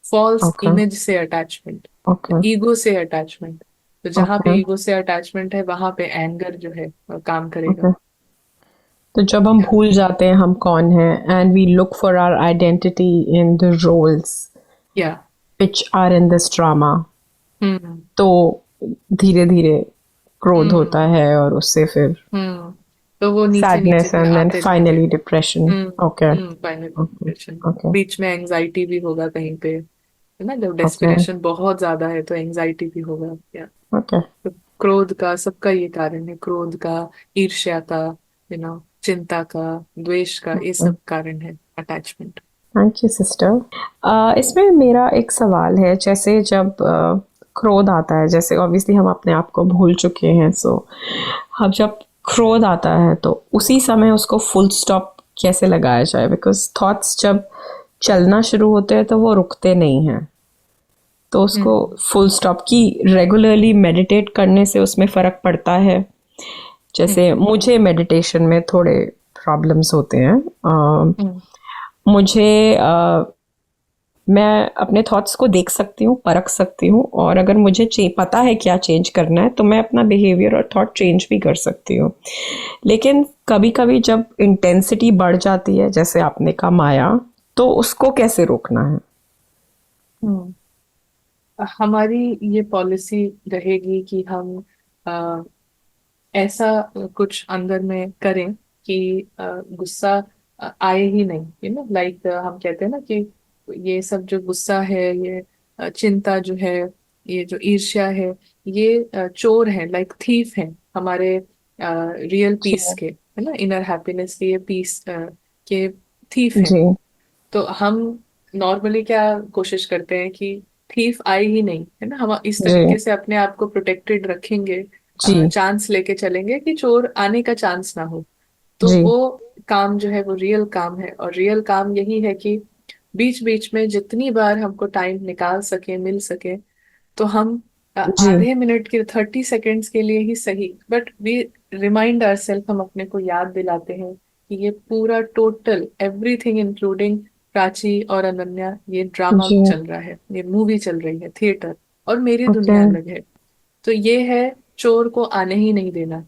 फॉल्स ओके इमेज से अटैचमेंट, ओके ईगो से अटैचमेंट। तो जहां ओके पे ईगो से अटैचमेंट है वहां पे एंगर जो है वो काम करेगा। ओके तो जब हम या भूल जाते हैं हम कौन हैं and we look for our identity in the roles या which are in this drama hmm तो धीरे धीरे क्रोध होता हम्म है और उससे फिर हम्म तो वो नीचे नीचे sadness and then आते जाएंगे। finally depression. Okay. Final Okay. Depression, Okay. बीच में एंजाइटी भी होगा कहीं पे है ना। जब Okay. डेस्पिरेशन बहुत ज्यादा है तो एंजाइटी भी होगा। या Okay. तो क्रोध का सबका ये कारण है, क्रोध का, ईर्ष्या का, चिंता का, द्वेष का, ये Okay. सब कारण है अटैचमेंट। Thank you sister. इसमें मेरा एक सवाल है जैसे जब क्रोध आता है जैसे ऑब्वियसली हम अपने आप को भूल चुके हैं सो अब जब क्रोध आता है तो उसी समय उसको फुल स्टॉप कैसे लगाया जाए बिकॉज थॉट्स जब चलना शुरू होते हैं तो वो रुकते नहीं हैं तो उसको हम्म फुल स्टॉप की रेगुलरली मेडिटेट करने से उसमें फ़र्क पड़ता है जैसे हम्म मुझे मेडिटेशन में थोड़े प्रॉब्लम्स होते हैं हम्म मुझे मैं अपने थॉट्स को देख सकती हूँ परख सकती हूँ और अगर मुझे पता है क्या चेंज करना है तो मैं अपना बिहेवियर और थॉट चेंज भी कर सकती हूँ लेकिन कभी कभी जब इंटेंसिटी बढ़ जाती है जैसे आपने कहा माया तो उसको कैसे रोकना है हम्म हमारी ये पॉलिसी रहेगी कि हम अ, ऐसा कुछ अंदर में करें कि गुस्सा आए ही नहीं, लाइक हम कहते हैं ना कि ये सब जो गुस्सा है, ये चिंता जो है, ये जो ईर्ष्या है, ये चोर है, लाइक थीफ है हमारे रियल जी पीस के, है ना, इनर हैप्पीनेस के, ये पीस के थीफ है। जी तो हम नॉर्मली क्या कोशिश करते हैं कि थीफ आए ही नहीं, है ना। हम इस जी तरीके से अपने आप को प्रोटेक्टेड रखेंगे, जी चांस लेके चलेंगे कि चोर आने का चांस ना हो। तो जी वो काम जो है वो रियल काम है, और रियल काम यही है कि बीच बीच में जितनी बार हमको टाइम निकाल सके, मिल सके, तो हम जी आधे मिनट के, 30 सेकेंड्स के लिए ही सही, but we remind our self, हम अपने को याद दिलाते हैं कि ये पूरा टोटल एवरीथिंग इंक्लूडिंग प्राची और अनन्या, ये ड्रामा जी चल रहा है, ये मूवी चल रही है, थिएटर, और मेरी ओके दुनिया अलग है। तो ये है, चोर को आने ही नहीं देना।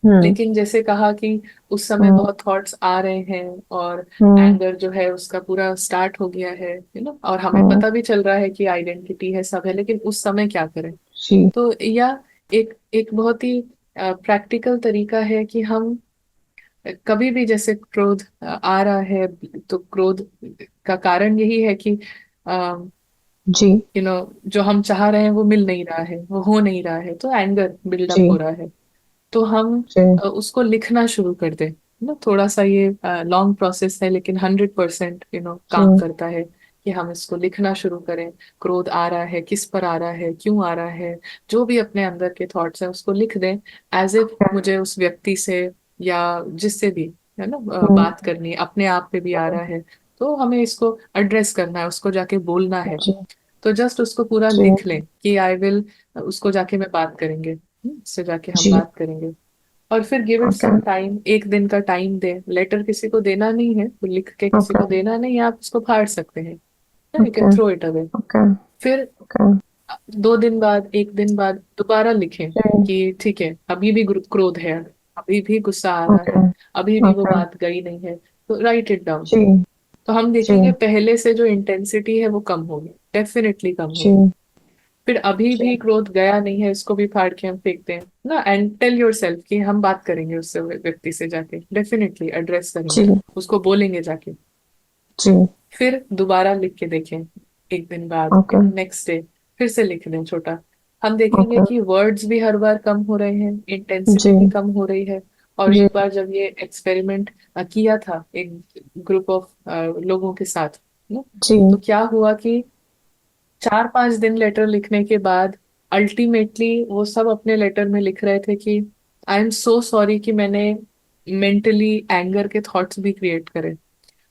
हम्म लेकिन जैसे कहा कि उस समय हम्म बहुत थॉट्स आ रहे हैं और हम्म एंगर जो है उसका पूरा स्टार्ट हो गया है, और हमें हम्म पता भी चल रहा है कि आइडेंटिटी है, सब है, लेकिन उस समय क्या करें। जी तो या एक एक बहुत ही प्रैक्टिकल तरीका है कि हम कभी भी जैसे क्रोध आ रहा है, तो क्रोध का कारण यही है कि जी जो हम चाह रहे हैं वो मिल नहीं रहा है, वो हो नहीं रहा है, तो एंगर बिल्डअप जी हो रहा है। तो हम जी उसको लिखना शुरू कर दें, ना थोड़ा सा ये लॉन्ग प्रोसेस है, लेकिन 100% जी। काम करता है कि हम इसको लिखना शुरू करें। क्रोध आ रहा है, किस पर आ रहा है, क्यों आ रहा है, जो भी अपने अंदर के थॉट्स हैं उसको लिख दें, एज इफ मुझे उस व्यक्ति से या जिससे भी है ना हम्म। बात करनी है, अपने आप पे भी आ रहा है, तो हमें इसको एड्रेस करना है, उसको जाके बोलना है। जी। तो जस्ट उसको पूरा जी। लिख लें कि आई विल, उसको जाके मैं बात करेंगे, उससे जाके हम जी। बात करेंगे। और फिर give it okay. Some time, एक दिन का टाइम दे। लेटर किसी को देना नहीं है, तो लिख के किसी ओके। को देना नहीं है, आप उसको फाड़ सकते हैं, you can okay. Throw it away. Okay. फिर ओके। 2 दिन बाद, एक दिन बाद दोबारा लिखें जी। कि ठीक है, अभी भी क्रोध है, अभी भी गुस्सा आ रहा ओके। है, अभी भी वो ओके। बात गई नहीं है, तो राइट इट डाउन। जी। तो हम जी। देखेंगे पहले से जो इंटेंसिटी है वो कम होगी, डेफिनेटली कम जी। होगी। फिर अभी जी। भी क्रोध गया नहीं है, इसको भी फाड़ के हम फेंकते हैं ना, एंड टेल योर सेल्फ कि हम बात करेंगे उससे, व्यक्ति से जाके डेफिनेटली एड्रेस जी। करेंगे, उसको बोलेंगे जाके। जी। फिर दोबारा लिख के देखें, एक दिन बाद, ओके। नेक्स्ट डे फिर से लिख दें छोटा। हम देखेंगे ओके। कि वर्ड्स भी हर बार कम हो रहे हैं, जी। इंटेंसिटी भी कम हो रही है। और जी। एक बार जब ये एक्सपेरिमेंट किया था एक ग्रुप ऑफ लोगों के साथ ना, जी। तो क्या हुआ कि 4-5 दिन लेटर लिखने के बाद अल्टीमेटली वो सब अपने लेटर में लिख रहे थे कि आई एम सो सॉरी कि मैंने मेंटली एंगर के थॉट्स भी क्रिएट करे।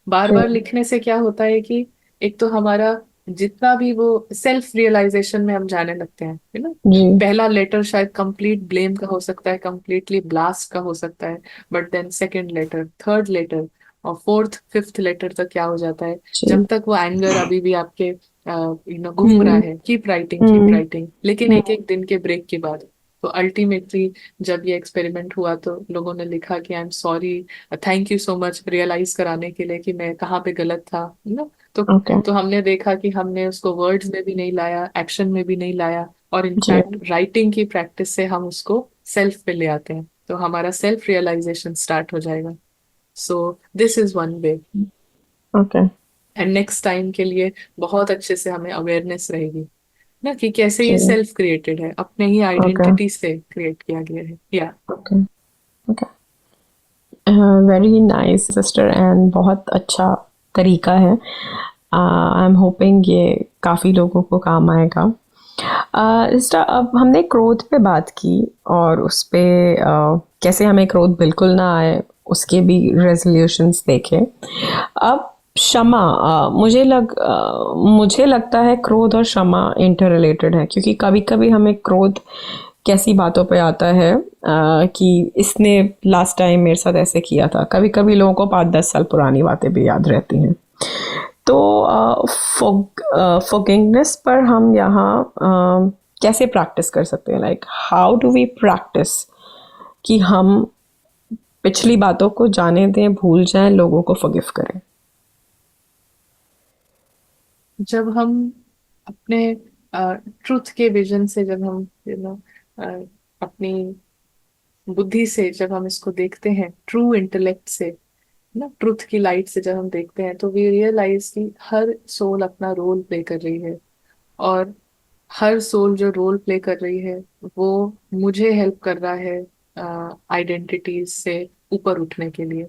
बार जी। बार लिखने से क्या होता है कि एक तो हमारा जितना भी वो सेल्फ रियलाइजेशन में हम जाने लगते हैं, है ना। जी। पहला लेटर शायद कंप्लीट ब्लेम का हो सकता है, कंप्लीटली ब्लास्ट का हो सकता है, but then second letter, third letter और फोर्थ फिफ्थ लेटर तक क्या हो जाता है, जब जी। तक वो एंगर अभी भी आपके घूम रहा हम्म। है, कीप हम्म। राइटिंग, लेकिन हम्म। एक एक दिन के ब्रेक के बाद। तो अल्टीमेटली जब ये एक्सपेरिमेंट हुआ तो लोगों ने लिखा कि I am sorry, thank you so much realise कराने के लिए कि मैं कहाँ पे गलत था, है ना। तो ओके। तो हमने देखा कि हमने उसको वर्ड्स में भी नहीं लाया, एक्शन में भी नहीं लाया, और जी। इनफैक्ट राइटिंग की प्रैक्टिस से हम उसको सेल्फ पे ले आते हैं, तो हमारा सेल्फ रियलाइजेशन स्टार्ट हो जाएगा। So this is one way. Okay. And next time के लिए बहुत अच्छे से हमें अवेयरनेस रहेगी ना कि कैसे जी। ये सेल्फ क्रिएटेड है, अपने ही ओके। आइडेंटिटी से क्रिएट किया गया है, या okay. Okay. Very nice sister, and बहुत अच्छा तरीका है। आई एम होपिंग ये काफ़ी लोगों को काम आएगा। सिस्टर, अब हमने क्रोध पे बात की और उस पे कैसे हमें क्रोध बिल्कुल ना आए उसके भी रेजोल्यूशंस देखे। अब क्षमा, मुझे लगता है क्रोध और क्षमा इंटर रिलेटेड है, क्योंकि कभी कभी हमें क्रोध कैसी बातों पे आता है कि इसने लास्ट टाइम मेरे साथ ऐसे किया था। कभी कभी लोगों को 5-10 साल पुरानी बातें भी याद रहती हैं। तो फॉरगिवनेस पर हम यहाँ कैसे प्रैक्टिस कर सकते हैं, like how do we practice कि हम पिछली बातों को जाने दें, भूल जाएं, लोगों को फॉरगिव करें। जब हम अपने ट्रुथ के विजन से, जब हम अपनी बुद्धि से जब हम इसको देखते हैं, ट्रू इंटेलेक्ट से ना, ट्रुथ की लाइट से जब हम देखते हैं, तो वी रियलाइज कि हर सोल अपना रोल प्ले कर रही है, और हर सोल जो रोल प्ले कर रही है वो मुझे हेल्प कर रहा है आइडेंटिटीज से ऊपर उठने के लिए।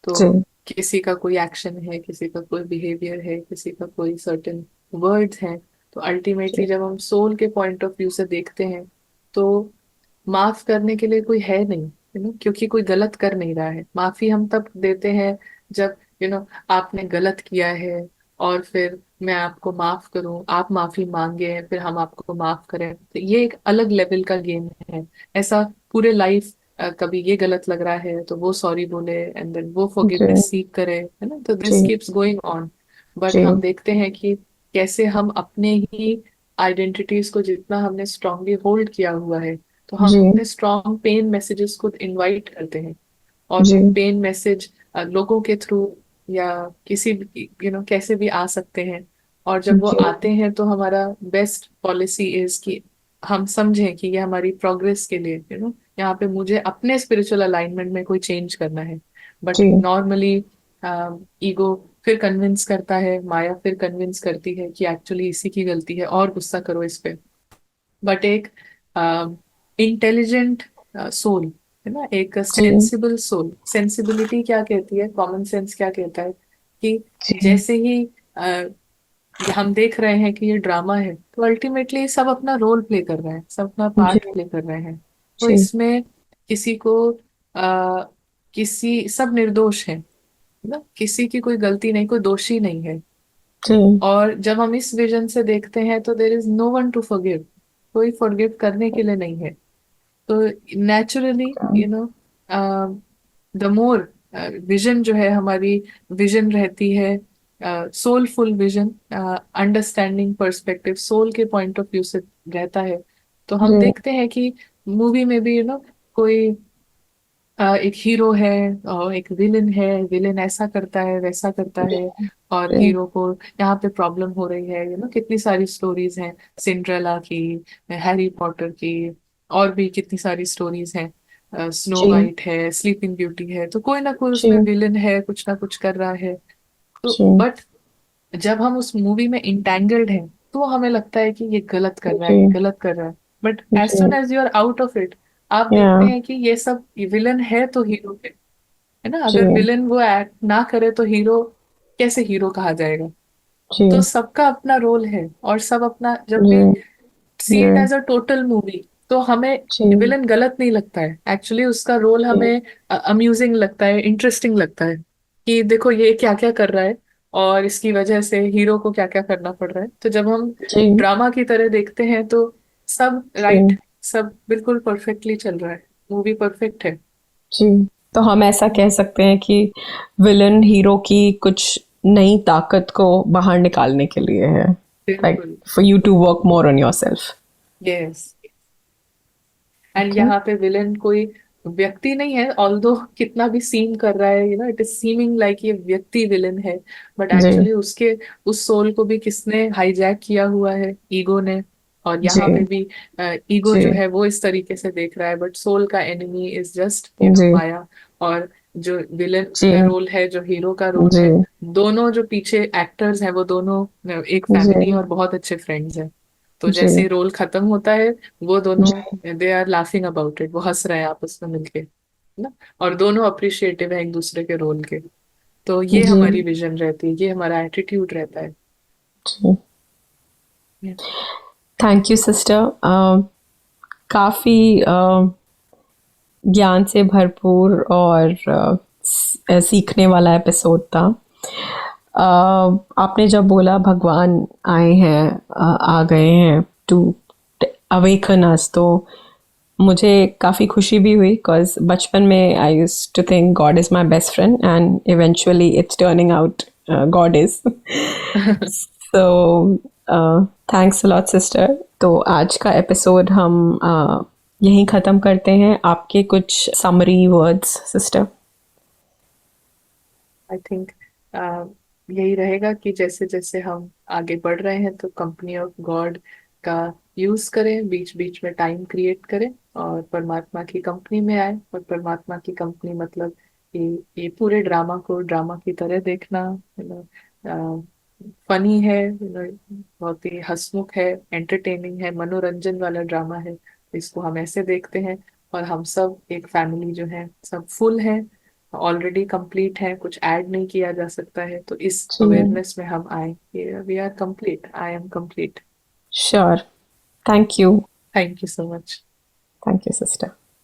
तो जी। किसी का कोई एक्शन है, किसी का कोई बिहेवियर है, किसी का कोई सर्टेन वर्ड्स हैं, तो अल्टीमेटली जी। जब हम सोल के पॉइंट ऑफ व्यू से देखते हैं, तो माफ करने के लिए कोई है नहीं, क्योंकि कोई गलत कर नहीं रहा है। माफी हम तब देते हैं जब आपने गलत किया है, और फिर मैं आपको माफ करूं, आप माफी मांगे, फिर हम आपको माफ करें, तो ये एक अलग लेवल का गेम है। ऐसा पूरे लाइफ कभी ये गलत लग रहा है तो वो सॉरी बोले, एंड देन वो जी। फॉरगिवनेस सीख करे, है ना, तो दिस जी। Keeps going on. बट जी। हम देखते हैं कि कैसे हम अपने ही आइडेंटिटीज को जितना हमने स्ट्रांगली होल्ड किया हुआ है, तो हम जी। अपने स्ट्रॉन्ग पेन मैसेजेस को इनवाइट करते हैं, और जी। वो पेन मैसेज लोगों के थ्रू या किसी कैसे भी आ सकते हैं। और जब वो जी। आते हैं तो हमारा बेस्ट पॉलिसी इज कि हम समझें कि ये हमारी प्रोग्रेस के लिए, यहाँ पे मुझे अपने स्पिरिचुअल अलाइनमेंट में कोई चेंज करना है। बट जी। नॉर्मली ईगो फिर कन्विंस करता है, माया फिर कन्विंस करती है कि एक्चुअली इसी की गलती है और गुस्सा करो इस पे। बट एक इंटेलिजेंट सोल, है ना, एक जी सेंसिबल सोल। सेंसिबिलिटी क्या कहती है, कॉमन सेंस क्या कहता है कि जी जैसे ही हम देख रहे हैं कि ये ड्रामा है, तो अल्टीमेटली सब अपना रोल प्ले कर रहे हैं, सब अपना जी पार्ट प्ले कर रहे हैं। तो जी इसमें किसी को आ, किसी सब निर्दोष है ना, किसी की कोई गलती नहीं, कोई दोषी नहीं है। जी और जब हम इस विजन से देखते हैं तो there is no one to forgive, कोई फॉरगिव करने के लिए नहीं है। तो naturally you know the more vision जो है हमारी, विजन रहती है soulful vision, understanding perspective soul के पॉइंट ऑफ व्यू से रहता है। तो हम जी देखते हैं कि मूवी में भी कोई एक हीरो है और एक विलन है, विलन ऐसा करता है वैसा करता है, और जी हीरो को यहाँ पे प्रॉब्लम हो रही है। कितनी सारी स्टोरीज हैं, सिंड्रेला की, हैरी पॉटर की, और भी कितनी सारी स्टोरीज हैं, स्नो जी वाइट है, स्लीपिंग ब्यूटी है, तो कोई ना कोई जी उसमें विलन है, कुछ ना कुछ कर रहा है। तो जी बट जब हम उस मूवी में इंटेंगल्ड हैं, तो हमें लगता है कि ये गलत कर रहा है, ये जी गलत कर रहा है। बट एज सुन जी as you are out of it, आप या देखते हैं कि ये सब विलन है तो हीरो है ना। जी अगर विलन वो एक्ट ना करे तो हीरो कैसे हीरो कहा जाएगा। जी तो सबका अपना रोल है, और सब अपना, जब भी जी see it as a total movie, तो हमें जी विलन गलत नहीं लगता है। एक्चुअली उसका रोल जी हमें अम्यूजिंग लगता है, इंटरेस्टिंग लगता है कि देखो ये क्या क्या कर रहा है, और इसकी वजह से हीरो को क्या क्या करना पड़ रहा है। तो जब हम जी ड्रामा की तरह देखते हैं तो सब राइट, जी सब बिल्कुल परफेक्टली चल रहा है, मूवी परफेक्ट है। जी तो हम ऐसा कह सकते हैं कि विलन हीरो की कुछ नई ताकत को बाहर निकालने के लिए है, लाइक बिल्कुल। For you to work more on yourself. Yes. And okay यहाँ पे विलेन कोई व्यक्ति नहीं है, ऑल्दो कितना भी सीम कर रहा है, इट इज सीमिंग लाइक ये व्यक्ति विलेन है, बट जी एक्चुअली उसके उस सोल को भी किसने हाईजैक किया हुआ है, ईगो ने। और जी यहाँ पे भी ईगो जी जो है वो इस तरीके से देख रहा है, बट सोल का एनिमी इज जस्ट जी माया। और जो विलेन जी का रोल है, जो हीरो का रोल जी है, दोनों जो पीछे एक्टर्स हैं वो दोनों एक फैमिली जी और बहुत अच्छे फ्रेंड्स हैं। तो जी जैसे ही रोल खत्म होता है, वो दोनों जी they are laughing about it, वो हंस रहे हैं आपस में मिलके, है ना। और दोनों अप्रिशिएटिव है एक दूसरे के रोल के। तो ये जी हमारी विजन रहती है, ये हमारा एटीट्यूड रहता है। जी थैंक यू सिस्टर। काफ़ी ज्ञान से भरपूर और सीखने वाला एपिसोड था। आपने जब बोला भगवान आए हैं, आ गए हैं टू अवेकन अस, तो मुझे काफ़ी खुशी भी हुई, बिकॉज बचपन में I used to think God is my best friend and eventually it's turning out God is. So thanks a lot sister. तो आज का एपिसोड हम यहीं ख़त्म करते हैं। आपके कुछ summary words sister? I think यही रहेगा कि जैसे जैसे हम आगे बढ़ रहे हैं, तो कंपनी ऑफ गॉड का यूज करें, बीच बीच में टाइम क्रिएट करें, और परमात्मा की कंपनी में आए। और परमात्मा की कंपनी मतलब ये पूरे ड्रामा को ड्रामा की तरह देखना, फनी है, बहुत ही हंसमुख है, एंटरटेनिंग है, मनोरंजन वाला ड्रामा है। इसको हम ऐसे देखते हैं, और हम सब एक फैमिली जो है सब फुल है, ऑलरेडी कंप्लीट है, कुछ ऐड नहीं किया जा सकता है। तो इस जी अवेयरनेस में हम आए, we are complete, I am complete. Sure. Thank you. Thank you so much. Thank you sister.